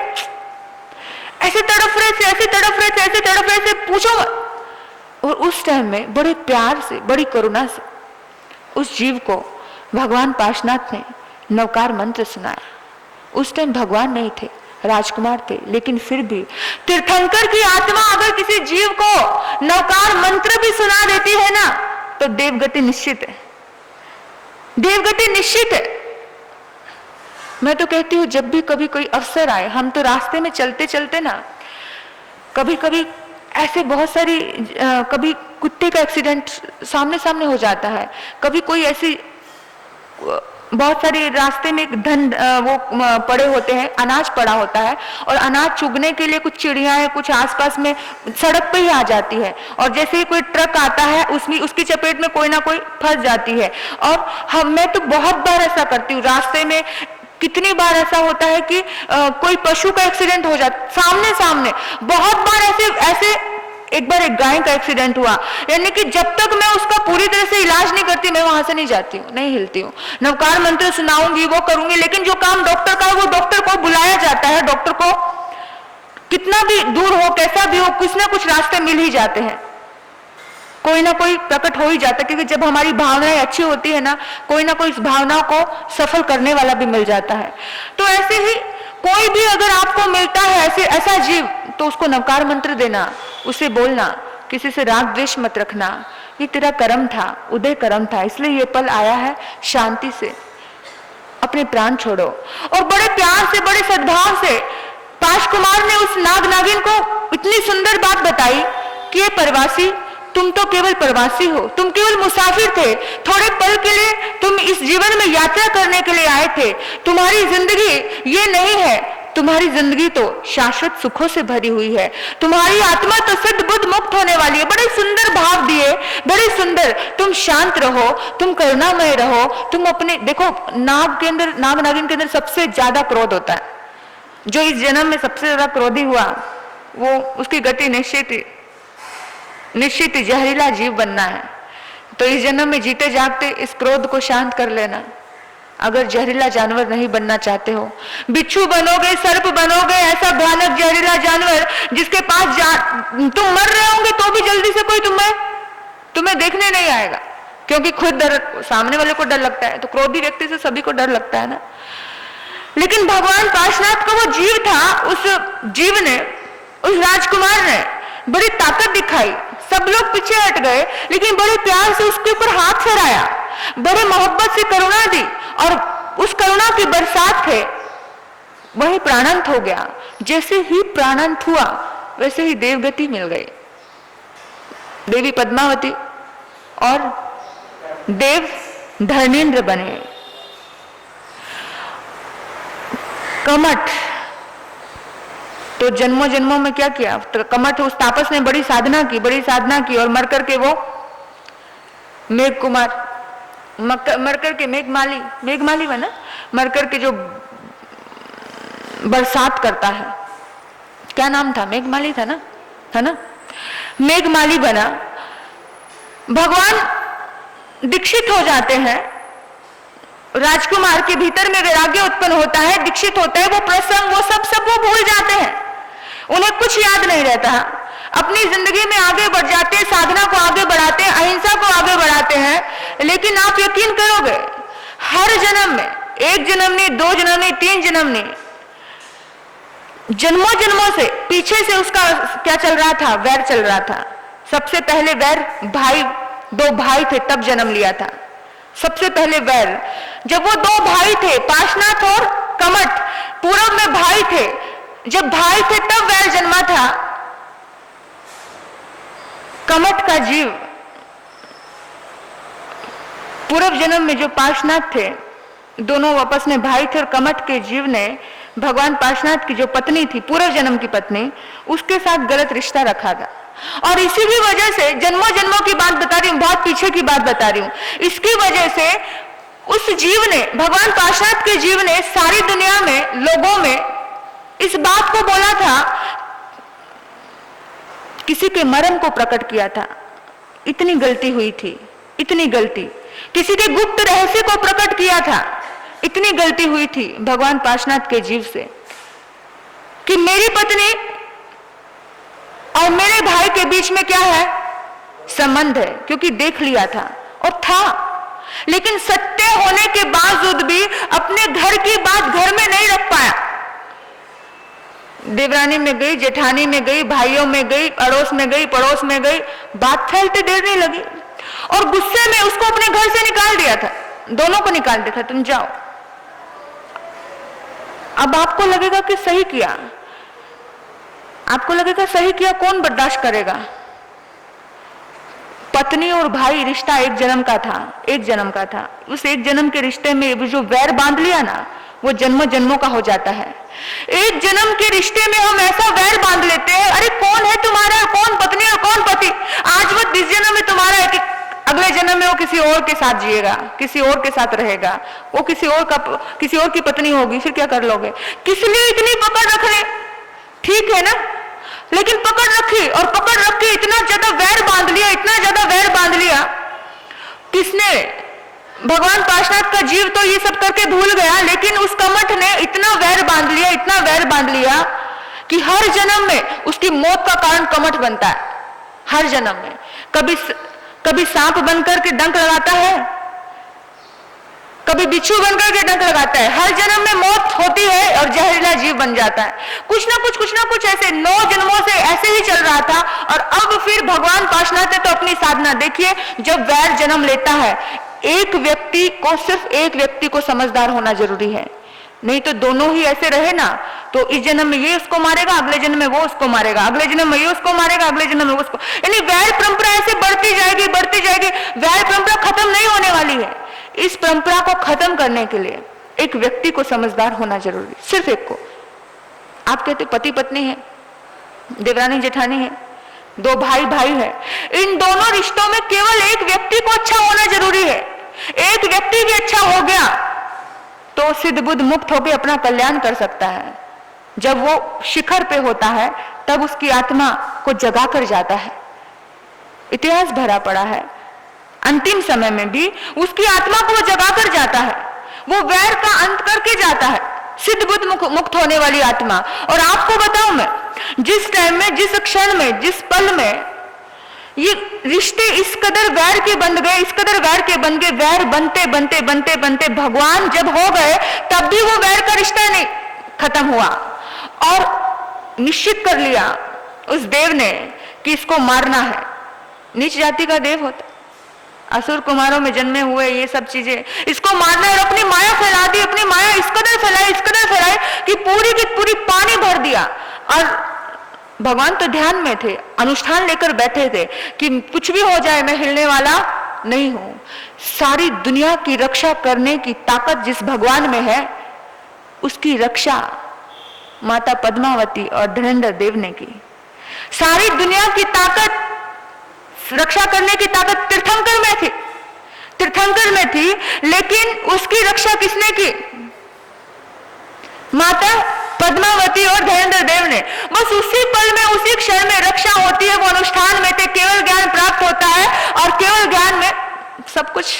ऐसे तड़प रहे थे, ऐसे तड़प रहे थे, ऐसे तड़प रहे थे, पूछो मत। और उस टाइम में बड़े प्यार से, बड़ी करुणा से उस जीव को भगवान पार्शनाथ ने नवकार मंत्र सुनाया। उस टाइम भगवान नहीं थे, राजकुमार थे, लेकिन फिर भी तीर्थंकर की आत्मा अगर किसी जीव को नवकार मंत्र भी सुना देती है ना, तो देवगति निश्चित है। देवगति निश्चित है। मैं तो कहती हूँ जब भी कभी कोई अवसर आए, हम तो रास्ते में चलते चलते ना कभी कभी ऐसे बहुत सारी कभी कुत्ते का एक्सीडेंट सामने सामने हो जाता है, कभी कोई ऐसी बहुत सारे रास्ते में वो पड़े होते हैं, अनाज पड़ा होता है और अनाज चुगने के लिए कुछ चिड़ियाएं कुछ आसपास में सड़क पे ही आ जाती है और जैसे ही कोई ट्रक आता है उसमें उसकी चपेट में कोई ना कोई फंस जाती है। और मैं तो बहुत बार ऐसा करती हूँ, रास्ते में कितनी बार ऐसा होता है कि कोई पशु का एक्सीडेंट हो जाता सामने सामने, बहुत बार ऐसे एक बार एक गाय का एक्सीडेंट हुआ, यानी कि जब तक मैं उसका पूरी तरह से इलाज नहीं करती मैं वहां से नहीं जाती हूँ, नहीं हिलती हूँ। नवकार मंत्र सुनाऊंगी, वो करूंगी, लेकिन जो काम डॉक्टर का है वो डॉक्टर को बुलाया जाता है, डॉक्टर को कितना भी दूर हो कैसा भी हो कुछ ना कुछ रास्ते मिल ही जाते हैं, कोई ना कोई प्रकट हो ही जाता है, क्योंकि जब हमारी भावनाएं अच्छी होती है ना कोई ना कोई इस भावना को सफल करने वाला भी मिल जाता है। तो ऐसे ही कोई भी अगर आपको मिलता है ऐसा जीव तो उसको नवकार मंत्र देना, उसे बोलना, किसी से राग द्वेष मत रखना, ये तेरा कर्म था, उदय कर्म था, इसलिए ये पल आया है, शांति से अपने प्राण छोड़ो। और बड़े प्यार से बड़े सद्भाव से पाश कुमार ने उस नाग नागिन को इतनी सुंदर बात बताई कि ये परवासी, तुम तो केवल प्रवासी हो, तुम केवल मुसाफिर थे, थोड़े पल के लिए तुम इस जीवन में यात्रा करने के लिए आए थे, तुम्हारी जिंदगी ये नहीं है, तुम्हारी जिंदगी तो शाश्वत सुखों से भरी हुई है, तुम्हारी आत्मा तो सिद्ध बुद्ध मुक्त होने वाली है। बड़े सुंदर भाव दिए, बड़े सुंदर, तुम शांत रहो, तुम करुणामय रहो, तुम अपने देखो नाग के अंदर, नाग नागिन के अंदर सबसे ज्यादा क्रोध होता है, जो इस जन्म में सबसे ज्यादा क्रोधी हुआ वो उसकी गति निश्चित जहरीला जीव बनना है। तो इस जन्म में जीते जागते इस क्रोध को शांत कर लेना। अगर जहरीला जानवर नहीं बनना चाहते हो, बिच्छू बनोगे, सर्प बनोगे, ऐसा भयानक जहरीला जानवर जिसके पास तुम मर रहे होंगे तो भी जल्दी से कोई तुम्हें देखने नहीं आएगा, क्योंकि खुद डर, सामने वाले को डर लगता है, तो क्रोधी व्यक्ति से सभी को डर लगता है ना। लेकिन भगवान पार्श्वनाथ का वो जीव था, उस जीव ने, उस राजकुमार ने बड़ी ताकत दिखाई, सब लोग पीछे हट गए, लेकिन बड़े प्यार से उसके ऊपर हाथ फहराया, बड़े मोहब्बत से करुणा दी और उस करुणा की बरसात थे वही प्राणांत हो गया। जैसे ही प्राणांत हुआ वैसे ही देवगति मिल गई। देवी पद्मावती और देव धर्मेंद्र बने। कमठ तो जन्मों जन्मों में क्या किया, तो कमठ उस तापस ने बड़ी साधना की और मर करके वो मेघ कुमार, मर करके मेघमाली बना, मर करके जो बरसात करता है, क्या नाम था, मेघमाली था ना, है ना, मेघमाली बना। भगवान दीक्षित हो जाते हैं, राजकुमार के भीतर में वैराग्य उत्पन्न होता है, दीक्षित होता है, वो प्रसंग वो सब वो भूल जाते हैं, उन्हें कुछ याद नहीं रहता, अपनी जिंदगी में आगे बढ़ जाते हैं, साधना को आगे बढ़ाते हैं, अहिंसा को आगे बढ़ाते हैं। लेकिन आप यकीन करोगे हर जन्म में, एक जन्म नहीं, दो जन्म नहीं, तीन जन्म नहीं, जन्मों जन्मों से पीछे से उसका क्या चल रहा था, वैर चल रहा था। सबसे पहले वैर भाई, दो भाई थे तब जन्म लिया था, सबसे पहले वैर, जब वो दो भाई थे, पार्श्वनाथ और कमठ, पूरब में भाई थे, जब भाई थे तब वैर जन्मा था। कमठ का जीव पूर्व जन्म में जो पार्श्वनाथ थे, दोनों आपस में भाई थे, और कमठ के जीव ने भगवान पार्श्वनाथ की जो पत्नी थी, पूर्व जन्म की पत्नी, उसके साथ गलत रिश्ता रखा था। और इसी की वजह से, जन्मों जन्मों की बात बता रही हूं, बहुत पीछे की बात बता रही हूं, इसकी वजह से उस जीव ने, भगवान पार्श्वनाथ के जीव ने सारी दुनिया में लोगों में इस बात को बोला था, किसी के मर्म को प्रकट किया था, इतनी गलती हुई थी, इतनी गलती, किसी के गुप्त रहस्य को प्रकट किया था, इतनी गलती हुई थी भगवान पार्श्वनाथ के जीव से, कि मेरी पत्नी और मेरे भाई के बीच में क्या है, संबंध है, क्योंकि देख लिया था और था। लेकिन सत्य होने के बावजूद भी अपने घर की बात घर में नहीं रख पाया। देवरानी में गई, जेठानी में गई, भाइयों में गई, अड़ोस में गई, पड़ोस में गई, बात फैलते देर नहीं लगी और गुस्से में उसको अपने घर से निकाल दिया था। दोनों को निकाल देता, तुम जाओ। अब आपको लगेगा कि सही किया, आपको लगेगा सही किया, कौन बर्दाश्त करेगा? पत्नी और भाई रिश्ता एक जन्म का था, एक जन्म का था। उस एक जन्म के रिश्ते में जो वैर बांध लिया ना, वो जन्मों जन्मों का हो जाता है। एक जन्म के रिश्ते में हम ऐसा वैर बांध लेते हैं, अरे कौन है तुम्हारा, कौन पत्नी और कौन पति, आज वो इस जन्म में तुम्हारा है कि अगले जन्म में वो किसी और के साथ जिएगा, किसी और के साथ रहेगा, वो किसी और की पत्नी होगी, फिर क्या कर लोगे? किस लिए इतनी पकड़ रख ले? ठीक है ना, लेकिन पकड़ रखी, और पकड़ रख के इतना ज्यादा वैर बांध लिया, इतना ज्यादा वैर बांध लिया। किसने? भगवान पार्शनाथ का जीव तो ये सब करके भूल गया, लेकिन उस कमठ ने इतना वैर बांध लिया, इतना वैर बांध लिया कि हर जन्म में उसकी मौत का कारण कमठ बनता है। हर जन्म में कभी सांप बनकर के डंक लगाता है, कभी बिच्छू बनकर के डंक लगाता है। हर जन्म में मौत होती है और जहरीला जीव बन जाता है। कुछ ना कुछ ऐसे 9 जन्मों से ऐसे ही चल रहा था। और अब फिर भगवान पार्शनाथ ने तो अपनी साधना देखिए, जब वैर जन्म लेता है, एक व्यक्ति को, सिर्फ एक व्यक्ति को समझदार होना जरूरी है, नहीं तो दोनों ही ऐसे रहे ना, तो इस जन्म में ये उसको मारेगा, अगले जन्म में वो उसको मारेगा, अगले जन्म में ये उसको मारेगा, अगले जन्म में उसको, यानी वैर परंपरा ऐसे बढ़ती जाएगी, बढ़ती जाएगी। वैर परंपरा खत्म नहीं होने वाली है। इस परंपरा को खत्म करने के लिए एक व्यक्ति को समझदार होना जरूरी, सिर्फ एक को। आप कहते पति पत्नी है, देवरानी जेठानी है, 2 भाई भाई है, इन दोनों रिश्तों में केवल एक व्यक्ति को अच्छा होना जरूरी है। एक व्यक्ति भी अच्छा हो गया तो सिद्ध बुद्ध मुक्त होकर अपना कल्याण कर सकता है। जब वो शिखर पे होता है तब उसकी आत्मा को जगा कर जाता है। इतिहास भरा पड़ा है, अंतिम समय में भी उसकी आत्मा को वो जगा कर जाता है, वो वैर का अंत करके जाता है, सिद्ध बुद्ध मुक्त होने वाली आत्मा। और आपको बताऊं मैं, जिस टाइम में, जिस क्षण में, जिस पल में ये रिश्ते इस कदर वैर के बन गए, इस कदर वैर के बन गए, वैर बनते बनते बनते बनते भगवान जब हो गए तब भी वो वैर का रिश्ता नहीं खत्म हुआ। और निश्चित कर लिया उस देव ने कि इसको मारना है। नीच जाति का देव होता, असुर कुमारों में जन्मे हुए ये सब चीजें, इसको मारना है। और अपनी माया फैला दी, अपनी माया इस कदर फैलाई कि पूरी की पूरी पानी भर दिया। और भगवान तो ध्यान में थे, अनुष्ठान लेकर बैठे थे कि कुछ भी हो जाए मैं हिलने वाला नहीं हूं। सारी दुनिया की रक्षा करने की ताकत जिस भगवान में है, उसकी रक्षा माता पद्मावती और धनेंद्र देव ने की। सारी दुनिया की ताकत, रक्षा करने की ताकत तीर्थंकर में थी, तीर्थंकर में थी, लेकिन उसकी रक्षा किसने की? माता पद्मावती और धनेंद्र देव ने। बस उसी पल में, उसी क्षण में रक्षा होती है। वो अनुष्ठान में थे, केवल ज्ञान प्राप्त होता है और केवल ज्ञान में सब कुछ।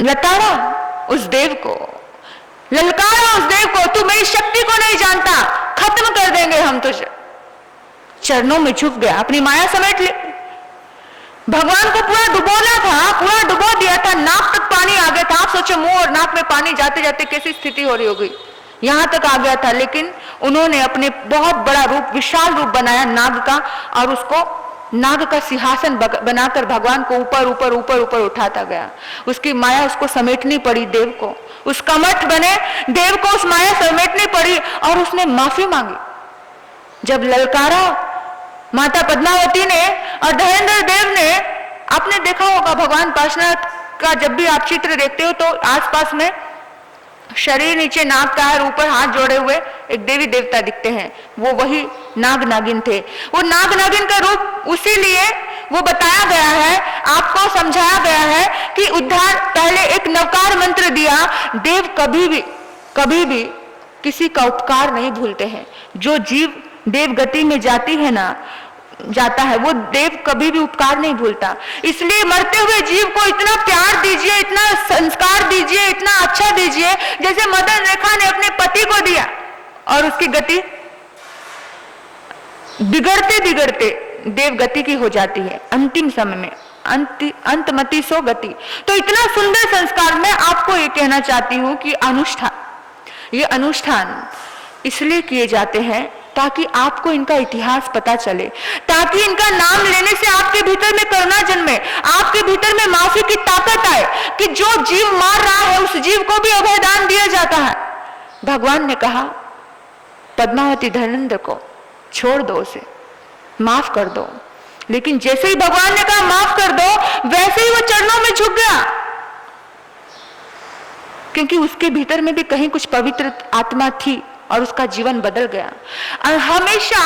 लताड़ा उस देव को, ललकारा उस देव को, तू मेरी शक्ति को नहीं जानता, खत्म कर देंगे हम तुझे। चरणों में झुक गया, अपनी माया समेट ली। भगवान को पूरा डुबोना था, पूरा डुबो दिया था, नाक तक पानी आ गया था। आप सोचो मुंह और नाक में पानी जाते जाते कैसी स्थिति हो रही होगी, यहां तक आ गया था। लेकिन उन्होंने अपने बहुत बड़ा रूप, विशाल रूप बनाया नाग का, और उसको नाग का सिंहासन बनाकर भगवान को ऊपर ऊपर ऊपर ऊपर उठाता गया। उसकी माया उसको समेटनी पड़ी देव को, उस कमठ बने देव को उस माया समेटनी पड़ी। और उसने माफी मांगी। जब ललकारा माता पद्मावती ने और धनेंद्र देव ने, आपने देखा होगा भगवान पार्शनाथ का जब भी आप चित्र देखते हो तो आसपास में शरीर नीचे नाग का है, ऊपर हाथ जोड़े हुए एक देवी देवता दिखते हैं, वो वही नाग नागिन थे। वो नाग नागिन का रूप उसी लिए वो बताया गया है, आपको समझाया गया है कि उद्धार, पहले एक नवकार मंत्र दिया। देव कभी भी किसी का उपकार नहीं भूलते हैं। जो जीव देव गति में जाता है वो देव कभी भी उपकार नहीं भूलता। इसलिए मरते हुए जीव को इतना प्यार दीजिए, इतना संस्कार दीजिए, इतना अच्छा दीजिए, जैसे मदन रेखा ने अपने पति को दिया। और उसकी गति बिगड़ते बिगड़ते देव गति की हो जाती है अंतिम समय में, अंतमति सो गति। तो इतना सुंदर संस्कार। मैं आपको ये कहना चाहती हूं कि ये अनुष्ठान इसलिए किए जाते हैं ताकि आपको इनका इतिहास पता चले, ताकि इनका नाम लेने से आपके भीतर में करुणा जन्मे, आपके भीतर में माफी की ताकत आए कि जो जीव मार रहा है उस जीव को भी अभयदान दिया जाता है। भगवान ने कहा पद्मावती धर्मेंद्र को छोड़ दो, उसे माफ कर दो। लेकिन जैसे ही भगवान ने कहा माफ कर दो, वैसे ही वो चरणों में झुक गया, क्योंकि उसके भीतर में भी कहीं कुछ पवित्र आत्मा थी और उसका जीवन बदल गया। और हमेशा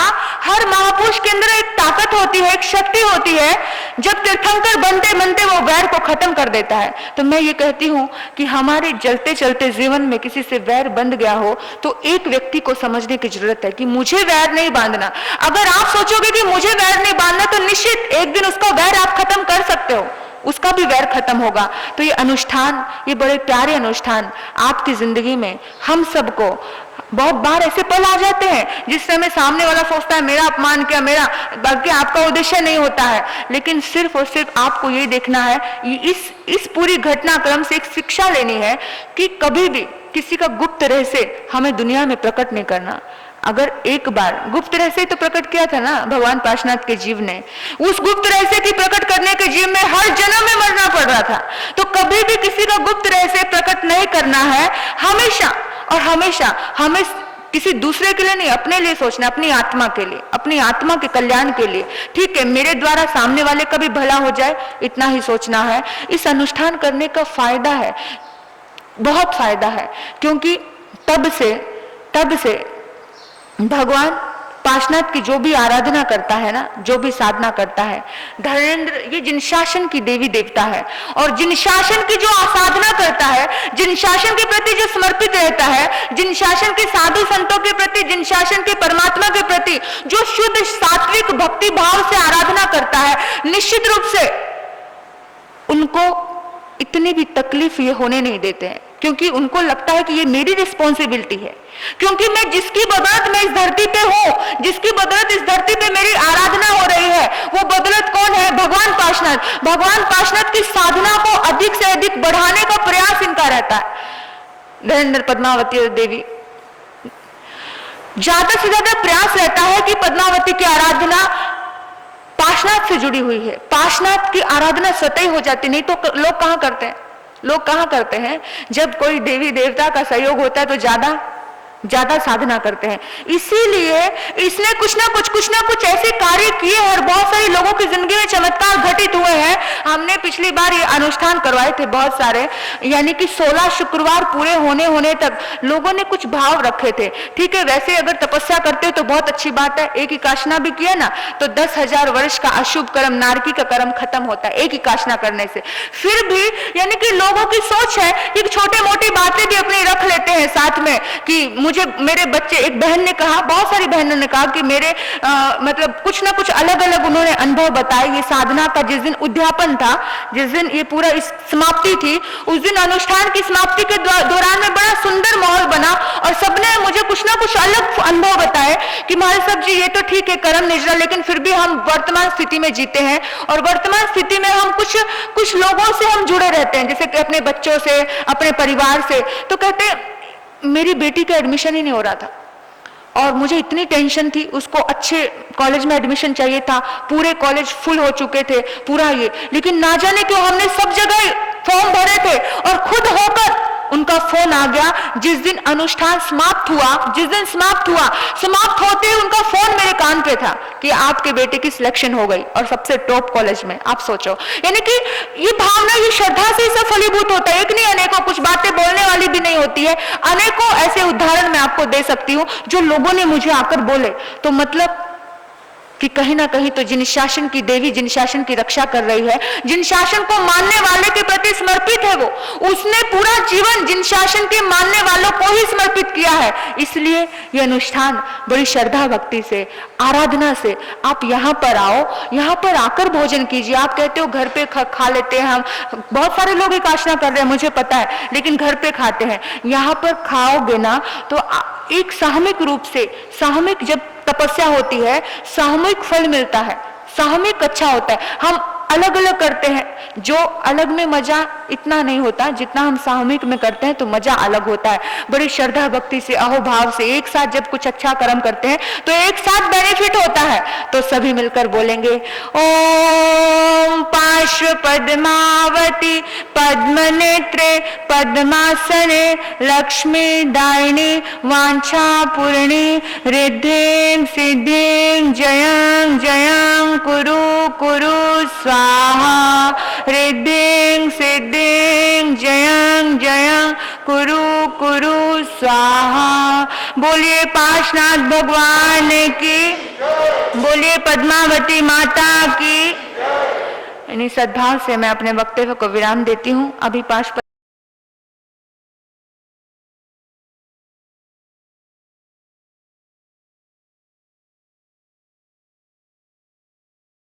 हर महापुरुष के अंदर एक ताकत होती है, एक शक्ति होती है, जब तीर्थंकर बनते बनते वो वैर को खत्म कर देता है। तो मैं ये कहती हूं कि हमारे जलते चलते जीवन में किसी से वैर बंध गया हो तो एक व्यक्ति को समझने की जरूरत है कि मुझे वैर नहीं बांधना। अगर आप सोचोगे कि मुझे वैर नहीं बांधना, तो निश्चित एक दिन उसका वैर आप खत्म कर सकते हो, उसका भी वैर खत्म होगा। तो ये अनुष्ठान, ये बड़े प्यारे अनुष्ठान आपकी जिंदगी में, हम सबको बहुत बार ऐसे पल आ जाते हैं जिस समय सामने वाला सोचता है मेरा अपमान किया, मेरा, बल्कि आपका उद्देश्य नहीं होता है, लेकिन सिर्फ और सिर्फ आपको ये देखना है, इस पूरी घटनाक्रम से एक शिक्षा लेनी है कि कभी भी किसी का गुप्त रहस्य हमें दुनिया में प्रकट नहीं करना। अगर एक बार गुप्त रहस्य तो प्रकट किया था ना भगवान पार्श्वनाथ के जीव ने, उस गुप्त रहस्य की प्रकट करने के जीव में हर जन्म में मरना पड़ रहा था। तो कभी भी किसी का गुप्त रहस्य प्रकट नहीं करना है, हमेशा और हमेशा हमें किसी दूसरे के लिए नहीं, अपने लिए सोचना, अपनी आत्मा के लिए, अपनी आत्मा के कल्याण के लिए। ठीक है, मेरे द्वारा सामने वाले का भी भला हो जाए, इतना ही सोचना है। इस अनुष्ठान करने का फायदा है, बहुत फायदा है, क्योंकि तब से भगवान पार्श्वनाथ की जो भी आराधना करता है ना, जो भी साधना करता है, धर्मेंद्र ये जिन शासन की देवी देवता है, और जिन शासन की जो साधना करता है, जिन शासन के प्रति जो समर्पित रहता है, जिन शासन के साधु संतों के प्रति, जिन शासन के परमात्मा के प्रति जो शुद्ध सात्विक भक्ति भाव से आराधना करता है, निश्चित रूप से उनको इतनी भी तकलीफ ये होने नहीं देते हैं, क्योंकि उनको लगता है कि ये मेरी रिस्पॉन्सिबिलिटी है, क्योंकि मैं जिसकी बदौलत मैं इस धरती पे हूं, जिसकी बदौलत इस धरती पे मेरी आराधना हो रही है, वो बदौलत कौन है? भगवान पार्श्वनाथ। भगवान पार्श्वनाथ की साधना को अधिक से अधिक बढ़ाने का प्रयास इनका रहता है। धर्मेंद्र पद्मावती देवी ज्यादा से ज्यादा प्रयास रहता है कि पद्मावती की आराधना पार्श्वनाथ से जुड़ी हुई है, पार्श्वनाथ की आराधना स्वतः हो जाती। नहीं तो लोग कहां करते हैं, लोग कहां करते हैं, जब कोई देवी देवता का सहयोग होता है तो ज्यादा साधना करते हैं। इसीलिए इसने कुछ ना कुछ ऐसे कार्य किए और बहुत सारे लोगों की जिंदगी में चमत्कार घटित हुए हैं। हमने पिछली बार ये अनुष्ठान करवाए थे बहुत सारे, यानी कि 16 शुक्रवार पूरे होने तक लोगों ने कुछ भाव रखे थे। ठीक है, वैसे अगर तपस्या करते हो तो बहुत अच्छी बात है, एक एकादशी भी किया ना तो 10,000 वर्ष का अशुभ कर्म, नारकी का कर्म खत्म होता है एक एकादशी करने से। फिर भी यानी कि लोगों की सोच है कि छोटे मोटी बातें भी अपनी रख लेते हैं साथ में, कि मेरे बच्चे, एक बहन ने कहा, बहुत सारी बहनों ने कहा कि मेरे मतलब कुछ ना कुछ अलग अलग उन्होंने अनुभव बताए। ये साधना का जिस दिन उद्यापन था, जिस दिन ये पूरा समाप्ति थी, उस दिन अनुष्ठान की समाप्ति के दौरान में बड़ा सुंदर माहौल बना और सबने मुझे कुछ ना कुछ अलग अनुभव बताए कि महाराज साहब जी ये तो ठीक है कर्म निजरा, लेकिन फिर भी हम वर्तमान स्थिति में जीते हैं और वर्तमान स्थिति में हम कुछ लोगों से हम जुड़े रहते हैं, जैसे कि अपने बच्चों से, अपने परिवार से। तो कहते मेरी बेटी का एडमिशन ही नहीं हो रहा था और मुझे इतनी टेंशन थी, उसको अच्छे कॉलेज में एडमिशन चाहिए था, पूरे कॉलेज फुल हो चुके थे पूरा ये, लेकिन ना जाने क्यों हमने सब जगह फॉर्म भरे थे और खुद होकर उनका फोन आ गया जिस दिन अनुष्ठान समाप्त हुआ, समाप्त होते ही उनका फोन मेरे कान पे था कि आपके बेटे की सिलेक्शन हो गई और सबसे टॉप कॉलेज में। आप सोचो, यानी कि ये भावना, ये श्रद्धा से सब फलीभूत होता है। एक नहीं अनेकों, कुछ बातें बोलने वाली भी नहीं होती है, अनेकों ऐसे उदाहरण मैं आपको दे सकती हूँ जो लोगों ने मुझे आकर बोले। तो मतलब कि कहीं ना कहीं तो जिन शासन की देवी, जिन शासन की रक्षा कर रही है, जिन शासन को मानने वाले के प्रति समर्पित है, वो उसने पूरा जीवन जिन शासन के मानने वालों को ही समर्पित किया है। इसलिए ये अनुष्ठान बड़ी श्रद्धा भक्ति से, आराधना से आप यहाँ पर आओ, यहाँ पर आकर भोजन कीजिए। आप कहते हो घर पे खा लेते हैं, हम बहुत सारे लोग एकादशी कर रहे हैं मुझे पता है, लेकिन घर पे खाते हैं। यहाँ पर खाओगे ना तो एक सामूहिक रूप से, सामूहिक जब तपस्या होती है, सामूहिक फल मिलता है, सामूहिक अच्छा होता है। हम अलग अलग करते हैं, जो अलग में मजा इतना नहीं होता जितना हम सामूहिक में करते हैं, तो मजा अलग होता है। बड़ी श्रद्धा भक्ति से, अहोभाव से एक साथ जब कुछ अच्छा कर्म करते हैं तो एक साथ बेनिफिट होता है। तो सभी मिलकर बोलेंगे ओम पार्श्व पद्मावती पद्मनेत्रे पद्मासने लक्ष्मी दायिनी वांछा पूर्णी रिद्धिं सिद्धिं जयं जयं कुरु कुरु स्वाहा रिद्धिं सिद्धिं जयं जयं कुरु कुरु स्वाहा। बोलिए पार्श्वनाथ भगवान की, बोलिए पद्मावती माता की। इन्हीं सद्भाव से मैं अपने वक्तव्य को विराम देती हूँ। अभी पार्श्व